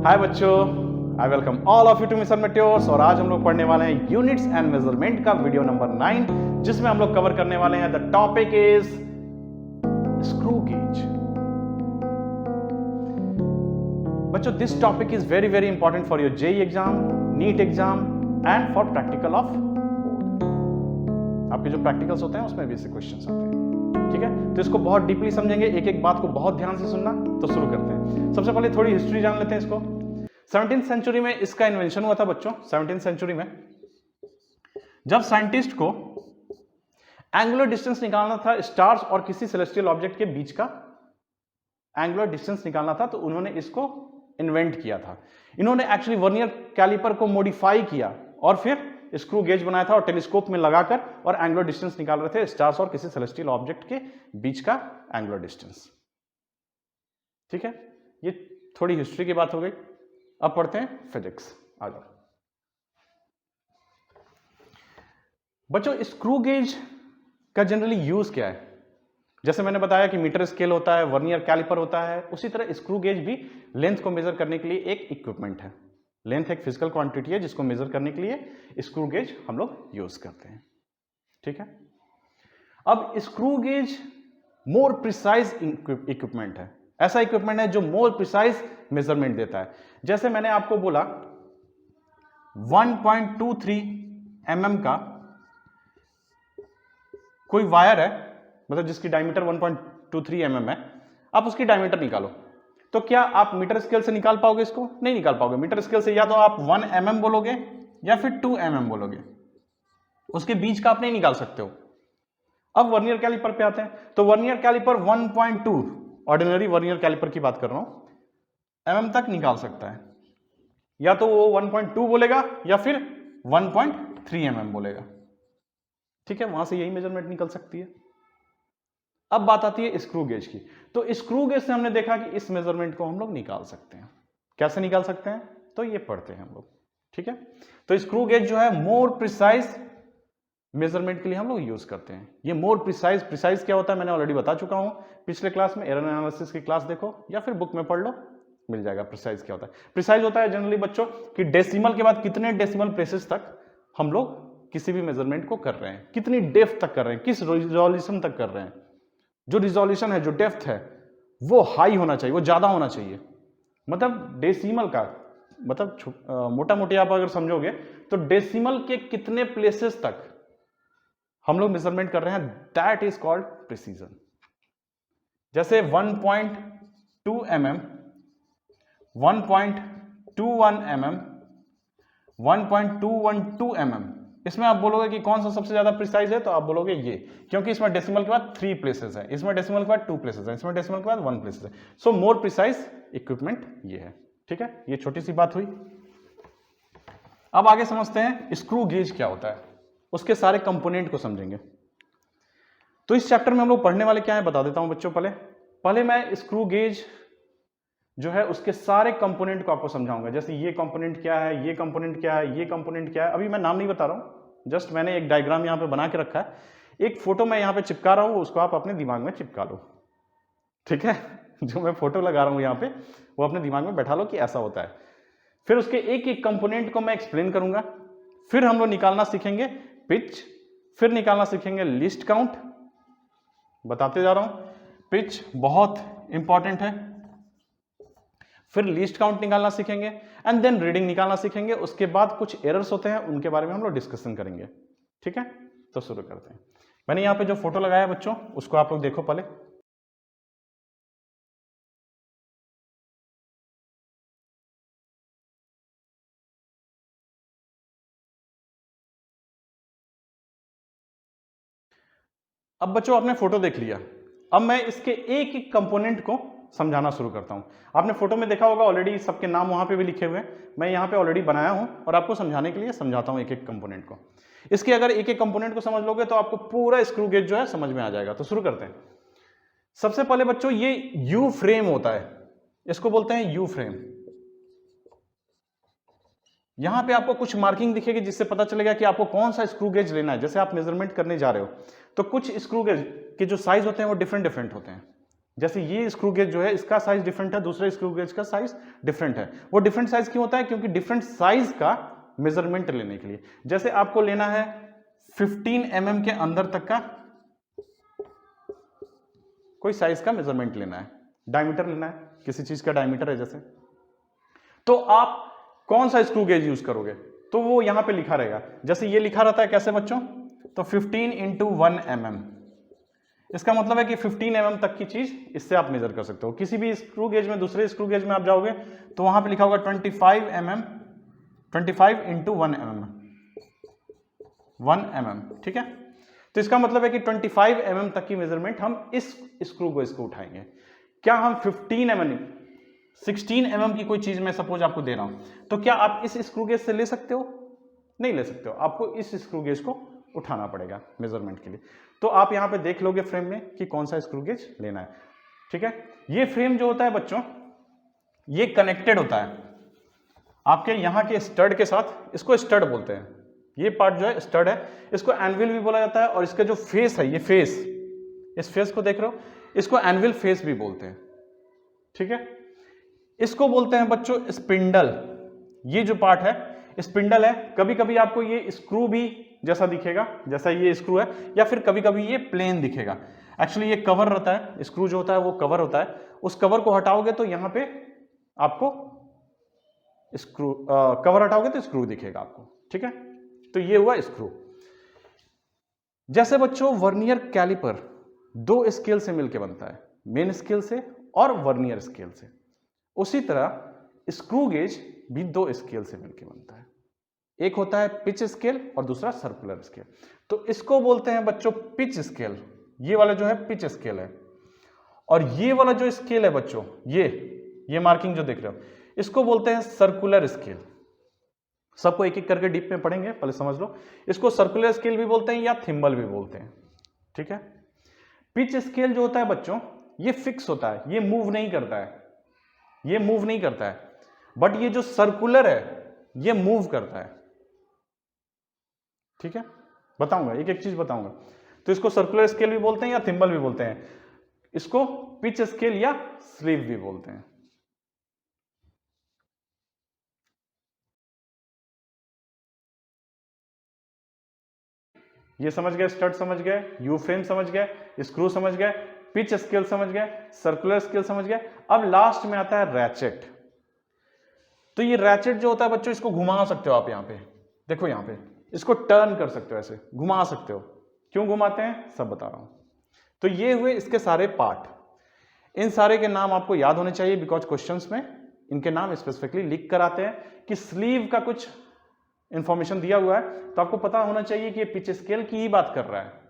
हाय बच्चों, I welcome all of you to mission meteors. और आज हम लोग पढ़ने वाले हैं यूनिट्स एंड मेजरमेंट का वीडियो नंबर 9, जिसमें हम लोग कवर करने वाले हैं the topic is screw gauge. बच्चों, this topic is very very important for your JEE exam, NEET exam and for practical of board. आपके जो प्रैक्टिकल्स होते हैं उसमें भी ऐसे क्वेश्चंस आते हैं, ठीक है। तो इसको बहुत डीपली समझेंगे, एक एक बात को बहुत ध्यान से सुनना। तो शुरू करते हैं। सबसे पहले थोड़ी हिस्ट्री जान लेते हैं इसको। 17th सेंचुरी में इसका इन्वेंशन हुआ था बच्चों। 17th सेंचुरी में जब साइंटिस्ट को एंगुलर डिस्टेंस निकालना था स्टार्स और किसी सेलेस्टियल ऑब्जेक्ट के बीच का एंगुलर डिस्टेंस निकालना था, तो उन्होंने इसको इन्वेंट किया था। इन्होंने एक्चुअली वर्नियर कैलिपर को मॉडिफाई किया और फिर स्क्रू गेज बनाया था और टेलीस्कोप में लगाकर और एंगुलर डिस्टेंस निकाल रहे थे स्टार्स और किसी सेलेस्टियल ऑब्जेक्ट के बीच का एंगुलर डिस्टेंस, ठीक है। ये थोड़ी हिस्ट्री की बात हो गई। अब पढ़ते हैं फिजिक्स। आ जाओ बच्चों, स्क्रू गेज का जनरली यूज क्या है? जैसे मैंने बताया कि मीटर स्केल होता है, वर्नियर कैलिपर होता है, उसी तरह स्क्रू गेज भी लेंथ को मेजर करने के लिए एक इक्विपमेंट है। लेंथ एक फिजिकल क्वांटिटी है जिसको मेजर करने के लिए स्क्रू गेज हम लोग यूज करते हैं, ठीक है। अब screw gauge more precise equipment है। ऐसा इक्विपमेंट है जो मोर प्रिसाइज मेजरमेंट देता है। जैसे मैंने आपको बोला 1.23 mm का कोई वायर है, मतलब जिसकी डायमीटर 1.23 mm है, आप उसकी डायमीटर निकालो, तो क्या आप मीटर स्केल से निकाल पाओगे इसको? नहीं निकाल पाओगे। मीटर स्केल से या तो आप 1 mm बोलोगे या फिर 2 mm बोलोगे, उसके बीच का आप नहीं निकाल सकते हो। अब वर्नियर कैलिपर पे आते हैं। तो vernier caliper 1.2, ordinary vernier caliper की बात कर रहा हूं, mm तक निकाल सकता है। या तो वो 1.2 बोलेगा या फिर 1.3 mm बोलेगा, ठीक है। वहां से यही मेजरमेंट निकल सकती है। अब बात आती है स्क्रू गेज की। तो स्क्रू गेज से हमने देखा कि इस मेजरमेंट को हम लोग निकाल सकते हैं। कैसे निकाल सकते हैं? तो ये पढ़ते हैं हम लोग, ठीक है। तो स्क्रू गेज जो है मोर प्रिसाइज मेजरमेंट के लिए हम लोग यूज करते हैं। ये मोर प्रिसाइज, प्रिसाइज क्या होता है मैंने ऑलरेडी बता चुका हूं पिछले क्लास में। एरर एनालिसिस की क्लास देखो या फिर बुक में पढ़ लो, मिल जाएगा। प्रिसाइज क्या होता है? प्रिसाइज होता है जनरली बच्चों कि डेसिमल के बाद कितने डेसिमल प्लेसेस तक हम लोग किसी भी मेजरमेंट को कर रहे हैं, कितनी डेप्थ तक कर रहे हैं, किस रिजोल्यूशन तक कर रहे हैं। जो रिजोल्यूशन है, जो डेप्थ है, वो हाई होना चाहिए, वो ज्यादा होना चाहिए। मतलब डेसिमल का मतलब मोटा मोटी आप अगर समझोगे तो डेसिमल के कितने प्लेसेस तक हम लोग मेजरमेंट कर रहे हैं, दैट इज कॉल्ड प्रिसीजन। जैसे 1.2 mm, 1.21 mm, 1.212 mm, इसमें आप बोलोगे कि कौन सा सबसे ज्यादा प्रिसाइज है, तो आप बोलोगे ये, क्योंकि इसमें डेसिमल के बाद 3 प्लेसेस है, इसमें डेसिमल के बाद 2 प्लेसेस है, इसमें डेसिमल के बाद 1 प्लेसेस है। सो मोर प्रिसाइज इक्विपमेंट ये है, ठीक है। ये छोटी सी बात हुई। अब आगे समझते हैं स्क्रू गेज क्या होता है, उसके सारे कंपोनेंट को समझेंगे। तो इस चैप्टर में हम लोग पढ़ने वाले क्या है बता देता हूं बच्चों। पहले मैं स्क्रू गेज जो है उसके सारे कंपोनेंट को आपको समझाऊंगा। जैसे ये कंपोनेंट क्या है, ये कंपोनेंट क्या है, ये कंपोनेंट क्या है। अभी मैं नाम नहीं बता रहा हूं, जस्ट मैंने एक डायग्राम यहां पे बना के रखा है। एक फोटो मैं यहां पे चिपका रहा हूं, उसको आप अपने दिमाग में चिपका लो, ठीक है। जो मैं फोटो लगा रहा हूं यहां पे, वो अपने दिमाग में बैठा लो कि ऐसा होता है। फिर उसके एक एक कंपोनेंट को मैं एक्सप्लेन करूंगा। फिर हम लोग निकालना सीखेंगे पिच, फिर निकालना सीखेंगे लीस्ट काउंट। बताते जा रहा हूं, पिच बहुत इंपॉर्टेंट है। फिर लीस्ट काउंट निकालना सीखेंगे एंड देन रीडिंग निकालना सीखेंगे। उसके बाद कुछ एरर्स होते हैं, उनके बारे में हम लोग डिस्कशन करेंगे, ठीक है। तो शुरू करते हैं। मैंने यहां पे जो फोटो लगाया बच्चों, उसको आप लोग देखो पहले। अब बच्चों आपने फोटो देख लिया। अब मैं इसके एक एक कंपोनेंट को समझाना शुरू करता हूं। आपने फोटो में देखा होगा ऑलरेडी, सबके नाम वहां पे भी लिखे हुए हैं। मैं यहां पे ऑलरेडी बनाया हूं और आपको समझाने के लिए समझाता हूं एक एक कंपोनेंट को। इसके अगर एक एक कंपोनेंट को समझ लोगे तो आपको पूरा स्क्रू गेज जो है समझ में आ जाएगा। तो शुरू करते हैं। सबसे पहले बच्चों ये यू फ्रेम होता है, इसको बोलते हैं यू फ्रेम। यहां पे आपको कुछ मार्किंग दिखेगी जिससे पता चलेगा कि आपको कौन सा स्क्रू गेज लेना है। जैसे आप मेजरमेंट करने जा रहे हो तो कुछ स्क्रू गेज के जो साइज होते हैं वो डिफरेंट डिफरेंट होते हैं। जैसे ये स्क्रू गेज जो है इसका साइज डिफरेंट है, दूसरे स्क्रू गेज का साइज डिफरेंट है। वो डिफरेंट साइज क्यों होता है? क्योंकि डिफरेंट साइज का मेजरमेंट लेने के लिए। जैसे आपको लेना है 15 mm के अंदर तक का कोई साइज का मेजरमेंट लेना है, डायमीटर लेना है, किसी चीज का डायमीटर है जैसे, तो आप कौन सा स्क्रू गेज यूज करोगे? तो वो यहां पे लिखा रहेगा, जैसे ये लिखा रहता है कैसे बच्चों, तो 15 × 1 mm। इसका मतलब है कि 15 mm तक की चीज इससे आप मेजर कर सकते हो। किसी भी स्क्रू गेज में, दूसरे स्क्रू गेज में आप जाओगे तो वहां पे लिखा होगा 25 mm, 25 × 1 mm, 1 mm, ठीक है। तो इसका मतलब है कि 25 mm तक की मेजरमेंट हम इस स्क्रू गेज को उठाएंगे। क्या हम 15 mm, 16 mm की कोई चीज मैं सपोज आपको दे रहा हूं, तो क्या आप इस स्क्रू गेज से ले सकते हो? नहीं ले सकते हो, आपको इस स्क्रू गेज को उठाना पड़ेगा मेजरमेंट के लिए। तो आप यहां पे देख लोगे फ्रेम में कि कौन सा स्क्रू गेज लेना है, ठीक है। ये फ्रेम जो होता है बच्चों, ये कनेक्टेड होता है आपके यहां के स्टड के साथ, इसको स्टड बोलते हैं। ये पार्ट जो है स्टड है, इसको एनविल भी बोला जाता है, और इसका जो फेस है, ये फेस, इस फेस को देख रहे हो, इसको एनविल फेस भी बोलते हैं, ठीक है। इसको बोलते हैं बच्चों स्पिंडल। ये जो पार्ट है स्पिंडल है। कभी कभी आपको ये स्क्रू भी जैसा दिखेगा, जैसा ये स्क्रू है, या फिर कभी कभी ये प्लेन दिखेगा। एक्चुअली ये कवर रहता है, स्क्रू जो होता है वो कवर होता है। उस कवर को हटाओगे तो यहां पे आपको स्क्रू, कवर हटाओगे तो स्क्रू दिखेगा आपको, ठीक है। तो ये हुआ स्क्रू। जैसे बच्चों वर्नियर कैलिपर दो स्केल से मिलकर बनता है, मेन स्केल से और वर्नियर स्केल से, उसी तरह स्क्रू गेज भी दो स्केल से मिलकर बनता है। एक होता है पिच स्केल और दूसरा सर्कुलर स्केल। तो इसको बोलते हैं बच्चों पिच स्केल। ये वाला जो है पिच स्केल है, और ये वाला जो स्केल है बच्चों, ये मार्किंग जो देख रहे हो, इसको बोलते हैं सर्कुलर स्केल। सबको एक एक करके डीप में पढ़ेंगे, पहले समझ लो। इसको सर्कुलर स्केल भी बोलते हैं या थिम्बल भी बोलते हैं, ठीक है। पिच स्केल जो होता है बच्चों, ये फिक्स होता है, ये मूव नहीं करता है, ये मूव नहीं करता है। बट ये जो सर्कुलर है ये मूव करता है, ठीक है। बताऊंगा, एक एक चीज बताऊंगा। तो इसको सर्कुलर स्केल भी बोलते हैं या थिम्बल भी बोलते हैं। इसको पिच स्केल या स्लीव भी बोलते हैं। ये समझ गए, स्टड समझ गए, यू फ्रेम समझ गए, स्क्रू समझ गए, पिच स्केल समझ गए, सर्कुलर स्केल समझ गए। अब लास्ट में आता है रैचेट। तो ये रैचेट जो होता है बच्चों, इसको घुमा सकते हो आप। यहां पे देखो, यहां पे इसको टर्न कर सकते हो, ऐसे घुमा सकते हो। क्यों घुमाते हैं सब बता रहा हूं। तो ये हुए इसके सारे पार्ट। इन सारे के नाम आपको याद होने चाहिए, बिकॉज क्वेश्चंस में इनके नाम स्पेसिफिकली लिख कर आते हैं कि स्लीव का कुछ इंफॉर्मेशन दिया हुआ है, तो आपको पता होना चाहिए कि ये पिच स्केल की ही बात कर रहा है।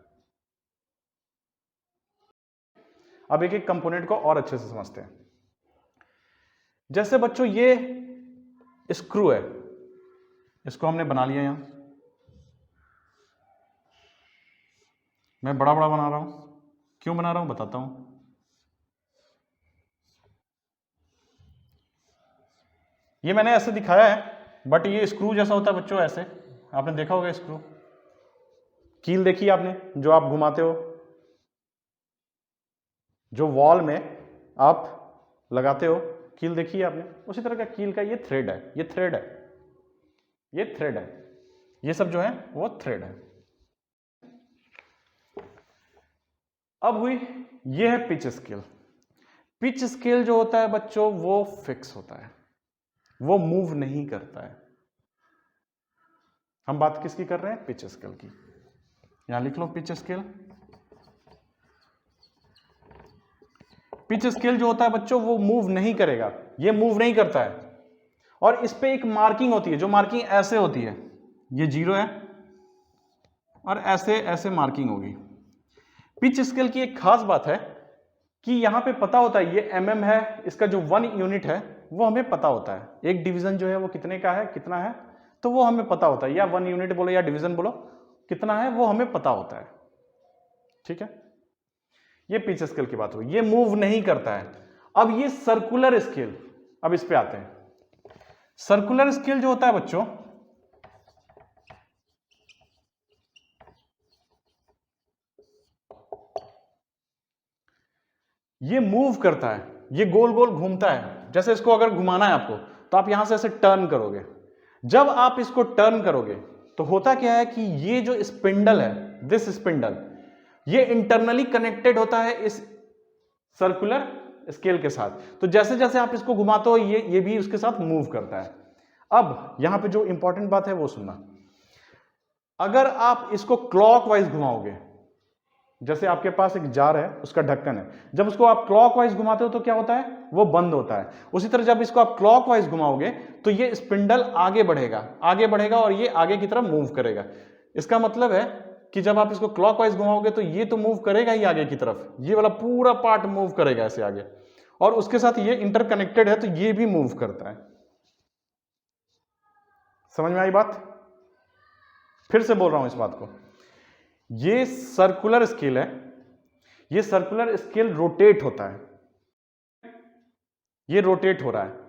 अब एक एक कंपोनेंट को और अच्छे से समझते हैं। जैसे बच्चों ये स्क्रू है, इसको हमने बना लिया। यहां मैं बड़ा बड़ा बना रहा हूं, क्यों बना रहा हूं बताता हूं। ये मैंने ऐसे दिखाया है, बट ये स्क्रू जैसा होता है बच्चों, ऐसे आपने देखा होगा स्क्रू। कील देखी आपने जो आप घुमाते हो, जो वॉल में आप लगाते हो, कील देखी है आपने, उसी तरह का कील का ये थ्रेड है, ये थ्रेड है, ये थ्रेड है, ये सब जो है वो थ्रेड है। अब हुई ये है पिच स्केल। पिच स्केल जो होता है बच्चों वो फिक्स होता है, वो मूव नहीं करता है। हम बात किसकी कर रहे हैं? पिच स्केल की। यहां लिख low pitch scale. Pitch scale जो होता है बच्चों वो मूव नहीं करेगा, ये मूव नहीं करता है। और इस पे एक मार्किंग होती है, जो मार्किंग ऐसे होती है, ये 0 है और ऐसे ऐसे मार्किंग होगी। पिच स्केल की एक खास बात है कि यहां पे पता होता है ये mm है, इसका जो 1 यूनिट है वो हमें पता होता है। एक डिवीजन जो है वो कितने का है, कितना है, तो वो हमें पता होता है। या 1 यूनिट बोलो या डिवीजन बोलो, कितना है वो हमें पता होता है, ठीक है। ये पिच स्केल की बात हुई, ये मूव नहीं करता है। अब ये सर्कुलर स्केल, अब इस पे आते हैं। सर्कुलर स्केल जो होता है बच्चों, ये मूव करता है, ये गोल गोल घूमता है। जैसे इसको अगर घुमाना है आपको तो आप यहां से ऐसे टर्न करोगे। जब आप इसको टर्न करोगे तो होता क्या है कि ये जो स्पिंडल है, दिस स्पिंडल, ये इंटरनली कनेक्टेड होता है इस सर्कुलर स्केल के साथ। तो जैसे जैसे आप इसको घुमाते हो ये भी उसके साथ मूव करता है। अब यहां पे जो इंपॉर्टेंट बात है वो सुनना, अगर आप इसको क्लॉकवाइज घुमाओगे, जैसे आपके पास एक जार है, उसका ढक्कन है, जब उसको आप क्लॉकवाइज घुमाते हो तो क्या होता है, वो बंद होता है। उसी तरह जब इसको आप क्लॉकवाइज घुमाओगे तो ये स्पिंडल आगे बढ़ेगा और ये आगे की तरफ मूव करेगा। इसका मतलब है कि जब आप इसको क्लॉकवाइज घुमाओगे तो ये तो मूव करेगा ही आगे की तरफ, ये वाला पूरा पार्ट मूव करेगा ऐसे आगे, और उसके साथ ये इंटरकनेक्टेड है तो ये भी मूव करता है। समझ में आई बात? फिर से बोल रहा हूं इस बात को, ये सर्कुलर स्केल है, ये सर्कुलर स्केल रोटेट होता है, ये रोटेट हो रहा है,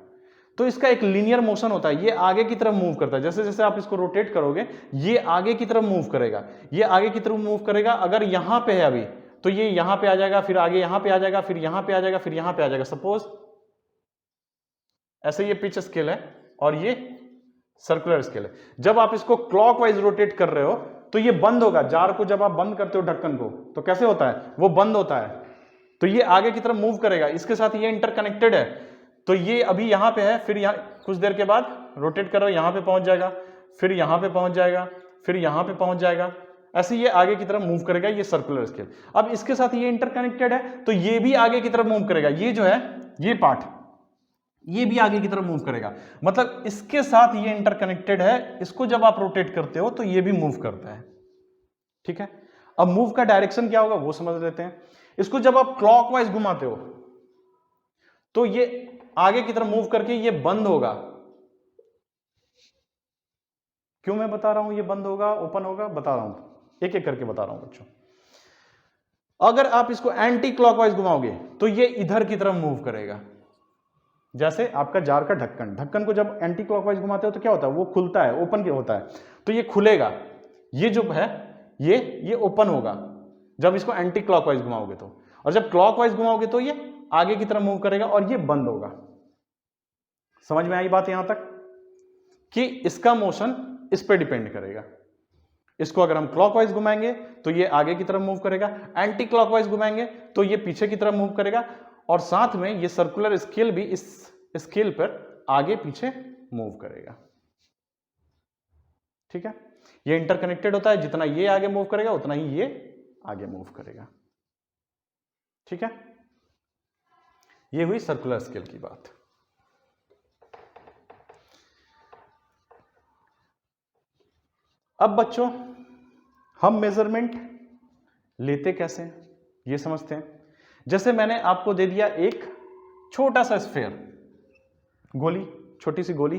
तो इसका एक लीनियर मोशन होता है, ये आगे की तरफ मूव करता है। जैसे जैसे आप इसको रोटेट करोगे ये आगे की तरफ मूव करेगा, ये आगे की तरफ मूव करेगा। अगर यहां पे है अभी तो ये यहां पे आ जाएगा, फिर आगे यहां पे आ जाएगा, फिर यहां पे आ जाएगा, फिर यहां पे आ जाएगा। सपोज ऐसे ये पिच स्केल है और ये सर्कुलर स्केल है। जब आप इसको क्लॉकवाइज रोटेट कर रहे हो तो ये बंद होगा। जार को जब आप बंद करते हो ढक्कन को तो कैसे होता है, वो बंद होता है, तो ये आगे की तरफ मूव करेगा, इसके साथ ये इंटरकनेक्टेड है। तो ये अभी यहां पे है, फिर यहां कुछ देर के बाद रोटेट करो, यहां पे पहुंच जाएगा, फिर यहां पे पहुंच जाएगा, फिर यहां पे पहुंच जाएगा, ऐसे ये आगे की तरफ मूव करेगा, ये सर्कुलर स्केल। अब इसके साथ ये इंटरकनेक्टेड है तो ये भी आगे की तरफ मूव करेगा, ये जो है ये पार्ट ये भी आगे की तरफ मूव करेगा, मतलब इसके साथ ये इंटरकनेक्टेड है। इसको जब आप रोटेट करते हो तो ये भी मूव करता है, ठीक है। अब मूव का डायरेक्शन क्या होगा वो समझ लेते हैं। इसको जब आप क्लॉकवाइज घुमाते हो तो ये आगे की तरफ मूव करके ये बंद होगा। क्यों मैं बता रहा हूं ये बंद होगा ओपन होगा, बता रहा हूं, एक एक करके बता रहा हूं बच्चों। अगर आप इसको एंटी क्लॉकवाइज घुमाओगे तो ये इधर की तरफ मूव करेगा। जैसे आपका जार का ढक्कन को जब एंटी क्लॉकवाइज घुमाते हो तो क्या होता है, वो खुलता है, ओपन होता है, तो ये खुलेगा, ये जो है ये ओपन होगा जब इसको एंटी क्लॉकवाइज घुमाओगे तो, और जब क्लॉकवाइज घुमाओगे तो ये आगे की तरफ मूव करेगा और ये बंद होगा। समझ में आई बात यहां तक कि इसका मोशन इस पे डिपेंड करेगा। इसको अगर हम क्लॉकवाइज घुमाएंगे तो ये आगे की तरफ मूव करेगा, एंटी क्लॉकवाइज घुमाएंगे तो ये पीछे की तरफ मूव करेगा, और साथ में ये सर्कुलर स्केल भी इस स्केल पर आगे पीछे मूव करेगा, ठीक है। ये इंटरकनेक्टेड होता है, जितना ये आगे मूव करेगा उतना ही ये आगे मूव करेगा, ठीक है। ये हुई सर्कुलर स्केल की बात। अब बच्चों हम मेजरमेंट लेते कैसे हैं ये समझते हैं। जैसे मैंने आपको दे दिया एक छोटा सा स्फेयर, गोली, छोटी सी गोली,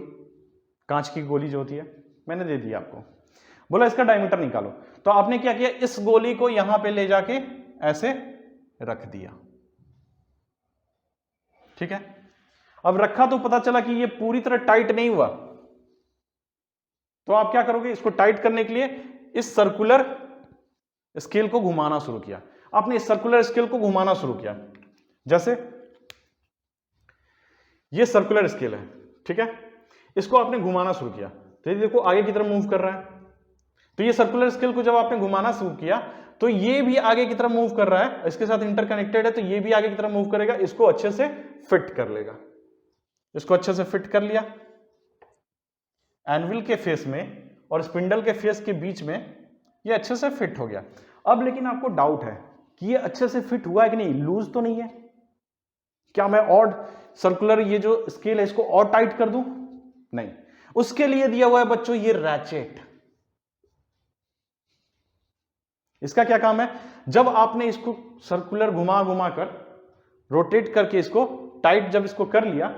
कांच की गोली जो होती है, मैंने दे दिया आपको, बोला इसका डायमीटर निकालो। तो आपने क्या किया, इस गोली को यहां पे ले जाके ऐसे रख दिया, ठीक है। अब रखा तो पता चला कि ये पूरी तरह टाइट नहीं हुआ, तो आप क्या करोगे, इसको टाइट करने के लिए इस सर्कुलर स्केल को घुमाना शुरू किया। आपने इस सर्कुलर स्केल को घुमाना शुरू किया, जैसे ये सर्कुलर स्केल है, ठीक है, इसको आपने घुमाना शुरू किया तो ये देखो आगे की तरफ मूव कर रहा है। तो ये सर्कुलर स्केल को जब आपने घुमाना शुरू किया तो ये भी आगे की तरफ मूव कर रहा है, इसके साथ इंटरकनेक्टेड है तो ये भी आगे की तरफ मूव करेगा। इसको अच्छे से फिट कर लेगा, इसको अच्छे से फिट कर लिया एनविल के फेस में और स्पिंडल के फेस के बीच में, ये अच्छे से फिट हो गया। अब लेकिन आपको डाउट है कि ये अच्छे से फिट हुआ है कि नहीं, लूज तो नहीं है, क्या मैं और सर्कुलर ये जो स्केल है इसको और टाइट कर दूं? नहीं, उसके लिए दिया हुआ है बच्चों ये रैचेट। इसका क्या काम है, जब आपने इसको सर्कुलर घुमा घुमा कर रोटेट करके इसको टाइट जब इसको कर लिया,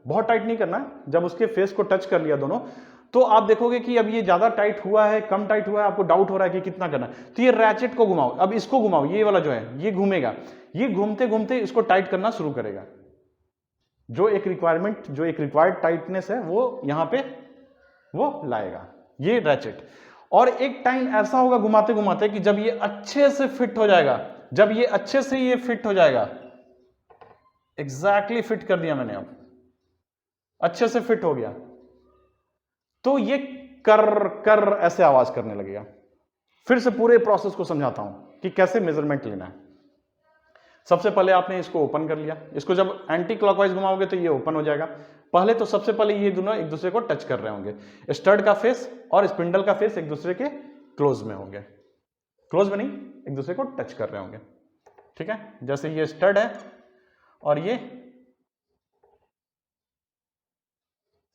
बहुत टाइट नहीं करना, जब उसके फेस को टच कर लिया दोनों, तो आप देखोगे कि अब ये ज्यादा टाइट हुआ है कम टाइट हुआ है, आपको डाउट हो रहा है कि कितना करना है, तो ये रैचेट को घुमाओ। अब इसको घुमाओ, ये वाला जो है ये घूमेगा, ये घूमते घूमते इसको टाइट करना शुरू करेगा। जो एक रिक्वायरमेंट, जो एक रिक्वायर्ड टाइटनेस है वो यहां पे वो लाएगा ये रैचेट। और एक टाइम ऐसा होगा घुमाते घुमाते कि जब ये अच्छे से फिट हो जाएगा, जब ये अच्छे से ये फिट हो जाएगा एग्जैक्टली फिट कर दिया मैंने, अब अच्छे से फिट हो गया, तो ये कर कर ऐसे आवाज करने लगेगा। फिर से पूरे प्रोसेस को समझाता हूं कि कैसे मेजरमेंट लेना है। सबसे पहले आपने इसको ओपन कर लिया, इसको जब एंटी क्लॉकवाइज घुमाओगे तो ये ओपन हो जाएगा। पहले तो सबसे पहले ये दोनों एक दूसरे को टच कर रहे होंगे, स्टड का फेस और स्पिंडल का फेस एक दूसरे के क्लोज में होंगे, क्लोज में नहीं, एक दूसरे को टच कर रहे होंगे, ठीक है। जैसे ये स्टड है और ये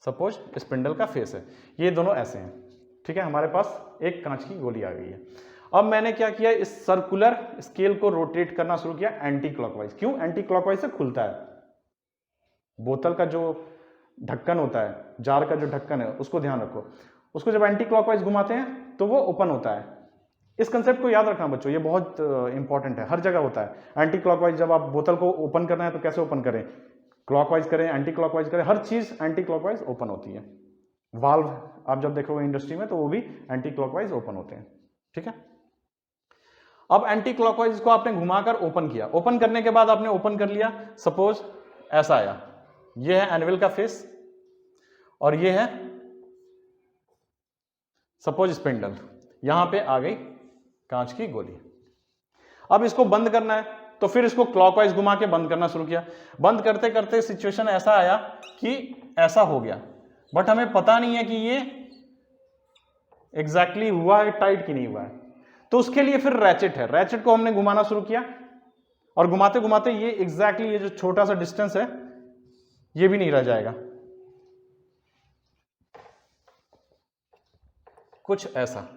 सपोज स्पिंडल का फेस है, ये दोनों ऐसे हैं, ठीक है। हमारे पास एक कांच की गोली आ गई है। अब मैंने क्या किया, इस सर्कुलर स्केल को रोटेट करना शुरू किया एंटी क्लॉकवाइज। क्यों? एंटी क्लॉकवाइज से खुलता है। बोतल का जो ढक्कन होता है, जार का जो ढक्कन है, उसको ध्यान रखो, उसको जब एंटी क्लॉकवाइज घुमाते हैं तो वो ओपन होता है। इस कंसेप्ट को याद रखना बच्चों, ये बहुत इंपॉर्टेंट है, हर जगह होता है। एंटी क्लॉकवाइज जब आप बोतल को ओपन करना है तो कैसे ओपन करें, क्लॉकवाइज करें, एंटी क्लॉकवाइज करें, हर चीज एंटी क्लॉकवाइज ओपन होती है। वाल्व आप जब देखोगे इंडस्ट्री में तो वो भी एंटी क्लॉकवाइज ओपन होते हैं, ठीक है। अब एंटी क्लॉकवाइज को आपने घुमाकर ओपन किया, ओपन करने के बाद आपने ओपन कर लिया, सपोज ऐसा आया, ये है एनविल का फेस और ये है सपोज स्पिंडल, यहां पे आ गई कांच की गोली। अब इसको बंद करना है तो फिर इसको क्लॉकवाइज घुमा के बंद करना शुरू किया। बंद करते करते सिचुएशन ऐसा आया कि ऐसा हो गया, बट हमें पता नहीं है कि ये एग्जैक्टली हुआ है टाइट कि नहीं हुआ है। तो उसके लिए फिर रैचेट है, रैचेट को हमने घुमाना शुरू किया और घुमाते घुमाते ये एग्जैक्टली ये जो छोटा सा डिस्टेंस है ये भी नहीं रह जाएगा, कुछ ऐसा।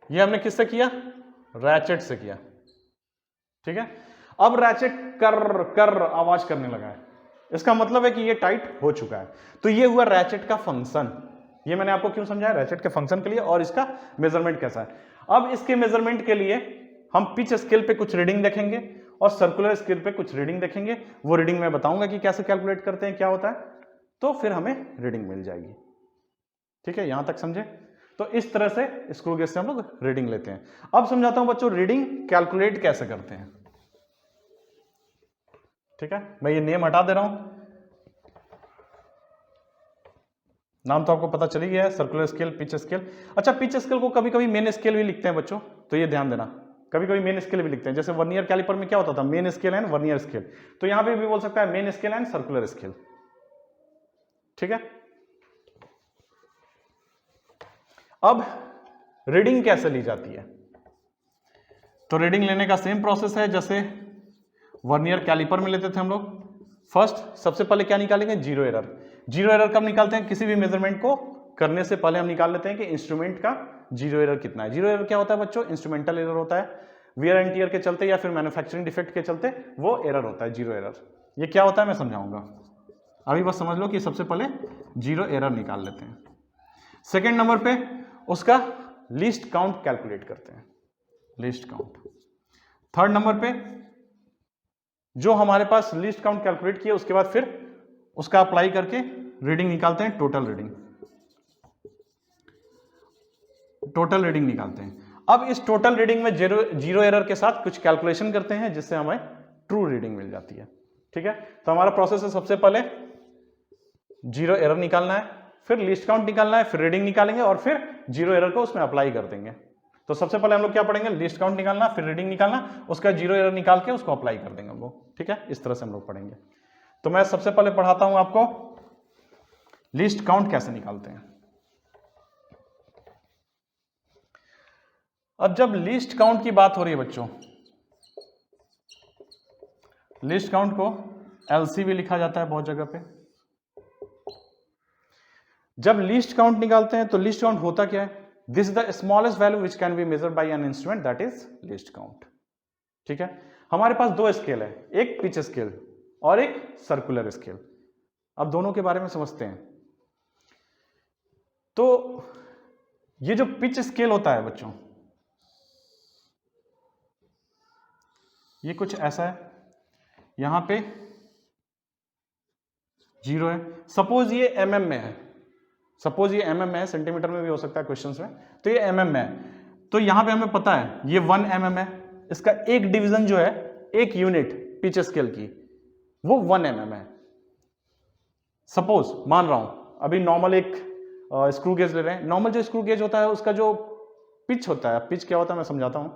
ये हमने किससे किया? रैचेट से किया, ठीक है। अब रैचेट कर कर आवाज करने लगा है, इसका मतलब है कि ये टाइट हो चुका है। तो ये हुआ रैचेट का फंक्शन। ये मैंने आपको क्यों समझाया, रैचेट के फंक्शन के लिए, और इसका मेजरमेंट कैसा है। अब इसके मेजरमेंट के लिए हम पिच स्केल पे कुछ रीडिंग देखेंगे और सर्कुलर स्केल पे कुछ रीडिंग देखेंगे। वो रीडिंग मैं बताऊंगा कि कैसे कैलकुलेट करते हैं, क्या होता है, तो फिर हमें रीडिंग मिल जाएगी, ठीक है। यहां तक समझे? तो इस तरह से स्क्रू गेज से हम लोग रीडिंग लेते हैं। अब समझाता हूं बच्चों रीडिंग कैलकुलेट कैसे करते हैं, ठीक है। मैं ये नेम हटा दे रहा हूं, नाम तो आपको पता चली गया है, सर्कुलर स्केल, पिच स्केल। अच्छा, पिच स्केल को कभी कभी मेन स्केल भी लिखते हैं बच्चों, तो ये ध्यान देना, कभी कभी मेन स्केल भी लिखते हैं। जैसे वर्नियर कैलिपर में क्या होता था, main scale and vernier scale, तो यहां पे भी बोल सकता है main scale and circular scale, ठीक है। अब रीडिंग कैसे ली जाती है, तो रीडिंग लेने का सेम प्रोसेस है जैसे वर्नियर कैलिपर में लेते थे हम लोग। फर्स्ट सबसे पहले क्या निकालेंगे, जीरो एरर। जीरो एरर कब निकालते हैं, किसी भी मेजरमेंट को करने से पहले हम निकाल लेते हैं कि इंस्ट्रूमेंट का जीरो एरर कितना है। जीरो एरर क्या होता है बच्चों, इंस्ट्रूमेंटल एरर होता है, वियर एंड टियर के चलते या फिर मैन्युफैक्चरिंग डिफेक्ट के चलते वो एरर होता है, जीरो एरर। ये क्या होता है मैं समझाऊंगा, अभी बस समझ लो कि सबसे पहले जीरो एरर निकाल लेते हैं। सेकेंड नंबर पे उसका लीस्ट काउंट कैलकुलेट करते हैं, लीस्ट काउंट। थर्ड नंबर पे जो हमारे पास लीस्ट काउंट कैलकुलेट किया उसके बाद फिर उसका अप्लाई करके रीडिंग निकालते हैं, टोटल रीडिंग, टोटल रीडिंग निकालते हैं। अब इस टोटल रीडिंग में जीरो एरर के साथ कुछ कैलकुलेशन करते हैं जिससे हमें ट्रू रीडिंग मिल जाती है, ठीक है। तो हमारा प्रोसेस है, सबसे पहले जीरो एरर निकालना है, फिर लिस्ट काउंट निकालना है, फिर रीडिंग निकालेंगे और फिर जीरो एरर को उसमें अप्लाई कर देंगे। तो सबसे पहले हम लोग क्या पढ़ेंगे, लिस्ट काउंट निकालना, फिर रीडिंग निकालना, उसका जीरो एरर निकाल के उसको अप्लाई कर देंगे हम लोग, ठीक है। इस तरह से हम लोग पढ़ेंगे। तो मैं सबसे पहले पढ़ाता हूं आपको लिस्ट काउंट कैसे निकालते हैं। अब जब लिस्ट काउंट की बात हो रही है बच्चों, लिस्ट काउंट को एलसी भी लिखा जाता है बहुत जगह पे। जब लिस्ट काउंट निकालते हैं तो लिस्ट काउंट होता क्या है, this is the smallest value which can be measured by an instrument, that is list count, ठीक है। हमारे पास दो स्केल है, एक पिच स्केल और एक सर्कुलर स्केल। अब दोनों के बारे में समझते हैं। तो ये जो पिच स्केल होता है बच्चों, ये कुछ ऐसा है, यहां पे जीरो है, सपोज ये mm में है, सपोज ये mm है, सेंटीमीटर में भी हो सकता है क्वेश्चंस में, तो ये mm है, तो यहां पे हमें पता है ये 1 mm है, इसका एक डिवीजन जो है, एक यूनिट पिच स्केल की, वो 1 mm है। सपोज मान रहा हूं, अभी नॉर्मल एक स्क्रू गेज ले रहे हैं। नॉर्मल जो स्क्रू गेज होता है उसका जो पिच होता है, पिच क्या होता है मैं समझाता हूं,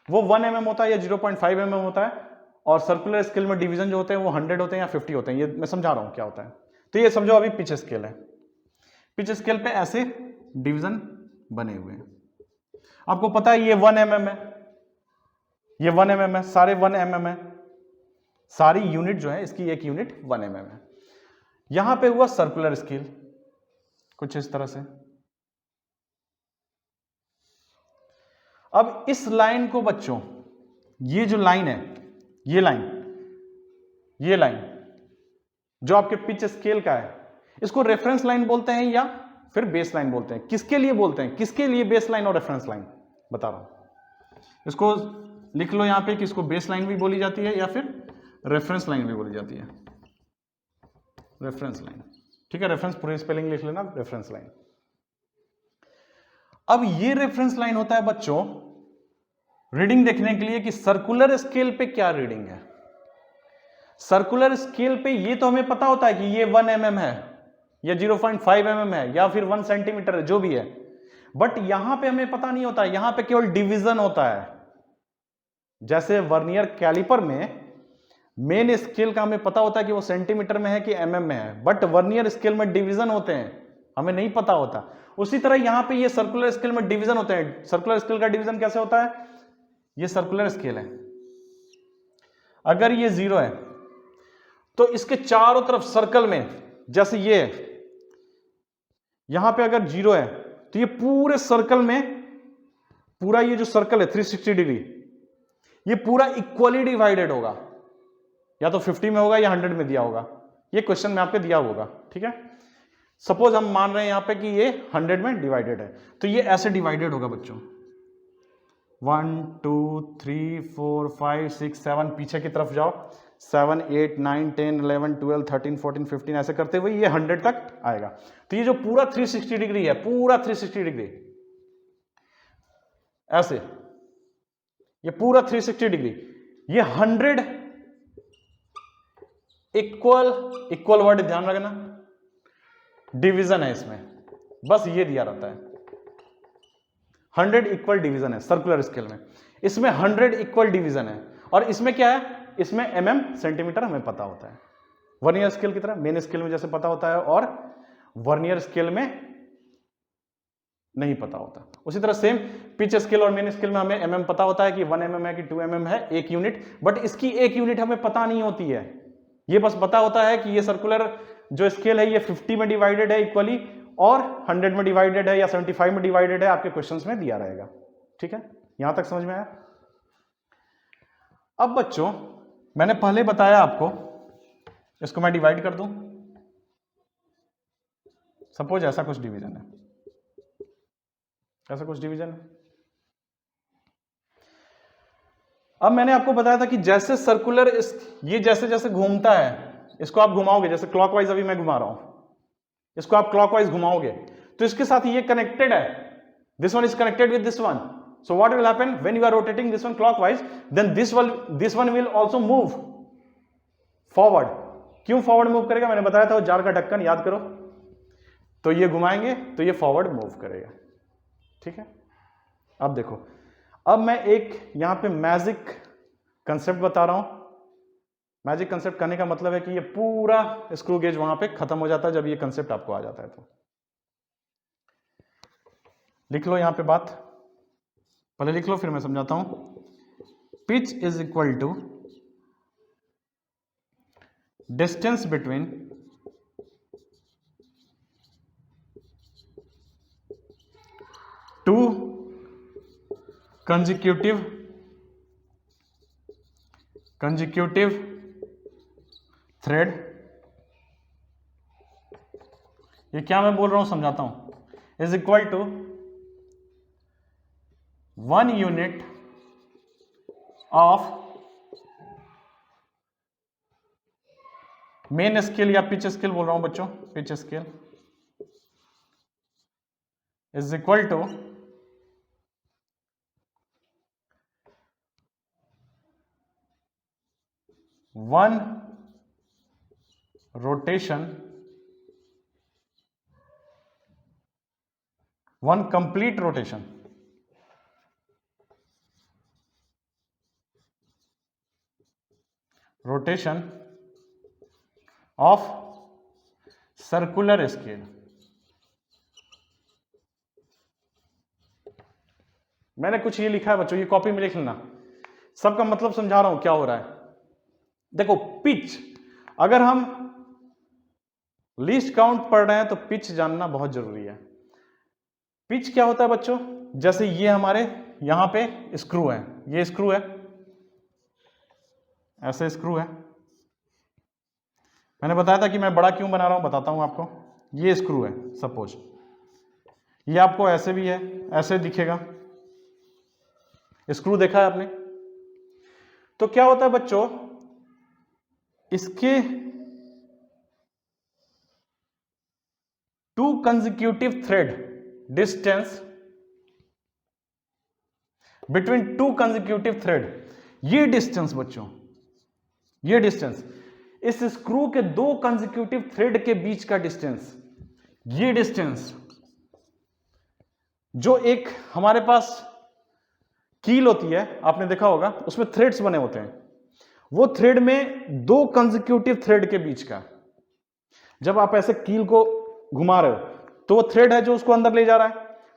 वो 1 mm होता है या 0.5 mm होता है, और सर्कुलर स्केल में डिवीजन जो होते हैं वो 100 होते हैं या 50 होते हैं, ये मैं समझा रहा हूं क्या होता है। तो ये समझो अभी पिच स्केल है, पिच स्केल पे ऐसे डिवीजन बने हुए हैं, आपको पता है ये 1 mm है, ये 1 mm है, सारे 1 mm है, सारी यूनिट जो है इसकी एक यूनिट 1 mm है। यहां पे हुआ सर्कुलर स्केल कुछ इस तरह से। अब इस लाइन को बच्चों, ये जो लाइन है, ये लाइन जो आपके पिच स्केल का है, इसको रेफरेंस लाइन बोलते हैं या फिर बेस लाइन बोलते हैं। किसके लिए बोलते हैं, किसके लिए बेस लाइन और रेफरेंस लाइन, बता रहा हूं। इसको लिख लो यहां पे कि इसको बेस लाइन भी बोली जाती है या फिर रेफरेंस लाइन भी बोली जाती है, रेफरेंस लाइन। ठीक है, रेफरेंस पूरी स्पेलिंग लिख लेना, रेफरेंस लाइन। अब ये रेफरेंस लाइन होता है बच्चों रीडिंग देखने के लिए कि सर्कुलर स्केल पे क्या रीडिंग है। सर्कुलर स्केल पे ये तो हमें पता होता है कि ये 1 mm है या 0.5 mm है या फिर 1 सेंटीमीटर है, जो भी है, बट यहां पे हमें पता नहीं होता, यहां पे केवल डिवीजन होता है। जैसे वर्नियर कैलिपर में मेन स्केल का हमें पता होता है कि वो सेंटीमीटर में है कि mm में है, बट वर्नियर स्केल में डिवीजन होते हैं, हमें नहीं पता होता। उसी तरह यहां पे ये सर्कुलर स्केल में डिवीजन होते हैं। सर्कुलर स्केल का डिवीजन कैसे होता है, ये सर्कुलर स्केल है, अगर ये 0 है तो इसके चारों तरफ सर्कल में, जैसे ये यहां पे अगर 0 है तो ये पूरे सर्कल में, पूरा ये जो सर्कल है 360 डिग्री, ये पूरा इक्वली डिवाइडेड होगा, या तो 50 में होगा या 100 में दिया होगा, ये क्वेश्चन में आपके दिया होगा। ठीक है, सपोज हम मान रहे हैं यहां पे कि ये 100 में डिवाइडेड है, तो ये ऐसे डिवाइडेड होगा बच्चों, 1 2 3 4 5 6 7, पीछे की तरफ जाओ, 7 8 9 10 11 12 13 14 15, ऐसे करते हुए ये 100 तक आएगा। तो ये जो पूरा 360 डिग्री है, पूरा 360 डिग्री ऐसे, ये पूरा 360 डिग्री, ये 100 इक्वल वर्ड ध्यान रखना, डिवीजन है इसमें, बस ये दिया रहता है 100 इक्वल डिवीजन है सर्कुलर स्केल में, इसमें 100 इक्वल डिवीजन है। और इसमें क्या है, इसमें mm सेंटीमीटर हमें पता होता है, वर्नियर स्केल की तरह मेन स्केल में जैसे पता होता है, और वर्नियर स्केल में नहीं पता होता। उसी तरह सेम पिच स्केल और मेन स्केल में हमें mm पता होता है कि 1 mm है कि 2 mm है, एक यूनिट, बट इसकी एक यूनिट हमें पता नहीं होती है। ये बस पता होता है कि ये सर्कुलर जो स्केल है ये 50 में डिवाइडेड है इक्वली, और 100 में डिवाइडेड है या 75 में डिवाइडेड है, आपके क्वेश्चंस में दिया रहेगा। ठीक है, यहां तक समझ में आया। अब बच्चों मैंने पहले बताया आपको, इसको मैं डिवाइड कर दूं, सपोज ऐसा कुछ डिवीजन है, ऐसा कुछ डिवीजन है। अब मैंने आपको बताया था कि जैसे सर्कुलर ये जैसे जैसे घूमता है, इसको आप घुमाओगे, जैसे क्लॉकवाइज अभी मैं घुमा रहा हूं, इसको आप क्लॉकवाइज घुमाओगे तो इसके साथ ये कनेक्टेड है, this one is connected with this one, so what will happen when you are rotating this one clockwise, then this one will also move forward. क्यों फॉरवर्ड मूव करेगा, मैंने बताया था वो जार का ढक्कन, याद करो, तो ये घुमाएंगे तो ये फॉरवर्ड मूव करेगा। ठीक है, अब देखो, अब मैं एक यहां पे मैजिक कंसेप्ट बता रहा हूं। मैजिक कंसेप्ट करने का मतलब है कि ये पूरा स्क्रू गेज वहां पे खत्म हो जाता है जब ये कंसेप्ट आपको आ जाता है। तो लिख लो यहां पे बात, पहले लिख लो फिर मैं समझाता हूं। Pitch is equal to distance between two consecutive thread. ये क्या मैं बोल रहा हूं समझाता हूं, is equal to 1 unit of main scale या पिच स्केल बोल रहा हूं बच्चों, pitch scale is equal to one rotation, one complete rotation of circular scale. मैंने कुछ ये लिखा है बच्चों, ये कॉपी में लिख लेना, सबका मतलब समझा रहा हूं क्या हो रहा है। देखो पिच, अगर हम लीस्ट काउंट पढ़ रहे हैं तो पिच जानना बहुत जरूरी है। पिच क्या होता है बच्चों, जैसे ये हमारे यहां पे स्क्रू है, ये स्क्रू है, ऐसे स्क्रू है। मैंने बताया था कि मैं बड़ा क्यों बना रहा हूं, बताता हूं आपको। ये स्क्रू है सपोज, ये आपको ऐसे भी है, ऐसे दिखेगा, स्क्रू देखा है आपने। तो क्या होता है बच्चों, इसके to consecutive thread distance between to consecutive thread, ये डिस्टेंस बच्चों, ये डिस्टेंस इस स्क्रू के दो कंसेक्यूटिव थ्रेड के बीच का डिस्टेंस, ये डिस्टेंस जो एक हमारे पास कील होती है, आपने देखा होगा उसमें थ्रेड्स बने होते हैं, वो थ्रेड में दो कंसेक्यूटिव थ्रेड के बीच का, जब आप ऐसे कील को घुमा रहे हो तो वो थ्रेड है जो उसको अंदर ले जा रहा है।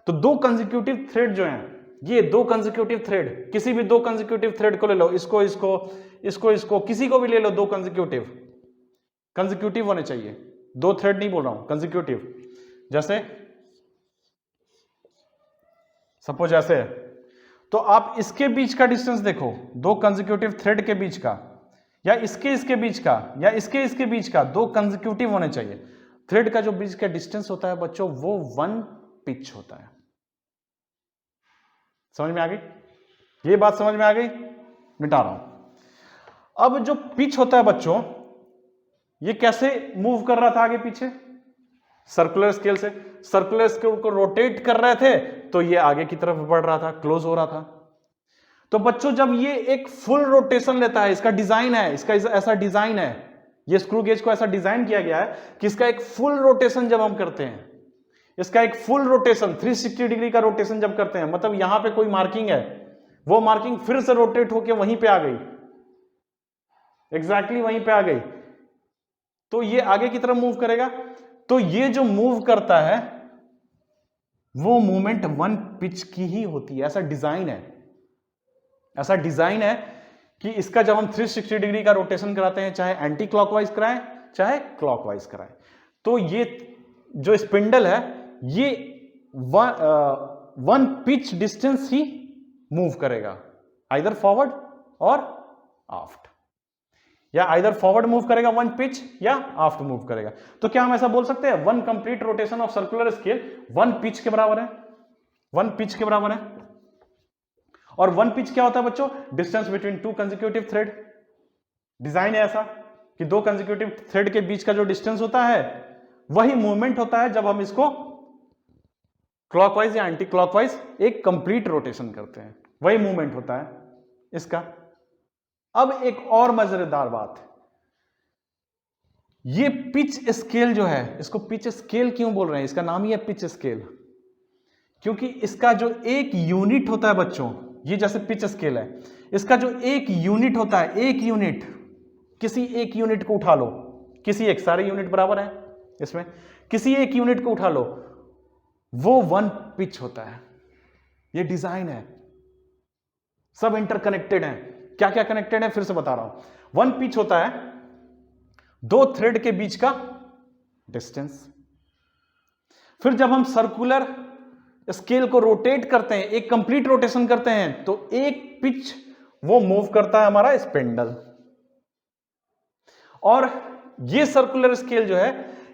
तो दो कंसेक्यूटिव थ्रेड जो हैं, ये दो कंसेक्यूटिव थ्रेड, किसी भी दो कंसेक्यूटिव थ्रेड को ले लो, इसको इसको इसको इसको किसी को भी ले लो, दो कंसेक्यूटिव होने चाहिए, दो थ्रेड नहीं बोल रहा हूं, कंसेक्यूटिव। जैसे सपोज ऐसे है, तो आप इसके बीच का डिस्टेंस देखो, दो कंसेक्यूटिव थ्रेड के बीच का, या इसके बीच का, या इसके बीच का, दो कंसेक्यूटिव होने चाहिए। थ्रेड का जो बीच का डिस्टेंस होता है बच्चों, वो वन पिच होता है। समझ में आ गई ये बात, समझ में आ गई, मिटा रहा हूं। अब जो पिच होता है बच्चों, ये कैसे मूव कर रहा था आगे पीछे, सर्कुलर स्केल से। सर्कुलर स्केल को रोटेट कर रहे थे तो ये आगे की तरफ बढ़ रहा था, क्लोज हो रहा था। तो बच्चों जब ये एक फुल रोटेशन लेता है, इसका डिजाइन है, इसका ऐसा डिजाइन है, ये स्क्रू गेज को ऐसा डिजाइन किया गया है कि इसका एक फुल रोटेशन जब हम करते हैं, इसका एक फुल रोटेशन 360 डिग्री का रोटेशन जब करते हैं, मतलब यहां पे कोई मार्किंग है, वो मार्किंग फिर से रोटेट होकर वहीं पे आ गई, एग्जैक्टली वहीं पे आ गई, तो ये आगे की तरफ मूव करेगा। तो ये जो मूव करता है वो मूवमेंट वन पिच की ही होती है। ऐसा डिजाइन है, ऐसा डिजाइन है कि इसका जब हम 360 डिग्री का रोटेशन कराते हैं, चाहे एंटी क्लॉकवाइज कराएं चाहे क्लॉकवाइज कराएं, तो ये जो स्पिंडल है ये वन पिच डिस्टेंस ही मूव करेगा, आइदर फॉरवर्ड और आफ्ट, या आइदर फॉरवर्ड मूव करेगा वन पिच या आफ्ट मूव करेगा। तो क्या हम ऐसा बोल सकते हैं, one complete rotation of circular scale one pitch के बराबर है, वन पिच के बराबर है। और वन पिच क्या होता है बच्चों, distance between to consecutive thread. Design है ऐसा कि दो कंसेक्यूटिव थ्रेड के बीच का जो डिस्टेंस होता है वही मूवमेंट होता है जब हम इसको क्लॉकवाइज या एंटी क्लॉकवाइज एक कंप्लीट रोटेशन करते हैं, वही मूवमेंट होता है इसका। अब एक और मजेदार बात, ये पिच स्केल जो है, इसको पिच स्केल क्यों बोल रहे हैं, इसका नाम ही है पिच स्केल, क्योंकि इसका जो एक यूनिट होता है बच्चों, ये जैसे पिच स्केल है, इसका जो एक यूनिट होता है, एक यूनिट, किसी एक यूनिट को उठा लो, किसी एक, सारे यूनिट बराबर है इसमें, किसी एक यूनिट को उठा लो, वो वन पिच होता है। ये डिजाइन है, सब इंटरकनेक्टेड है। क्या क्या कनेक्टेड है फिर से बता रहा हूं। वन पिच होता है दो थ्रेड के बीच का डिस्टेंस। फिर जब हम सर्कुलर स्केल को रोटेट करते हैं, एक कंप्लीट रोटेशन करते हैं, तो एक पिच वो मूव करता है हमारा स्पिंडल। और ये सर्कुलर स्केल जो है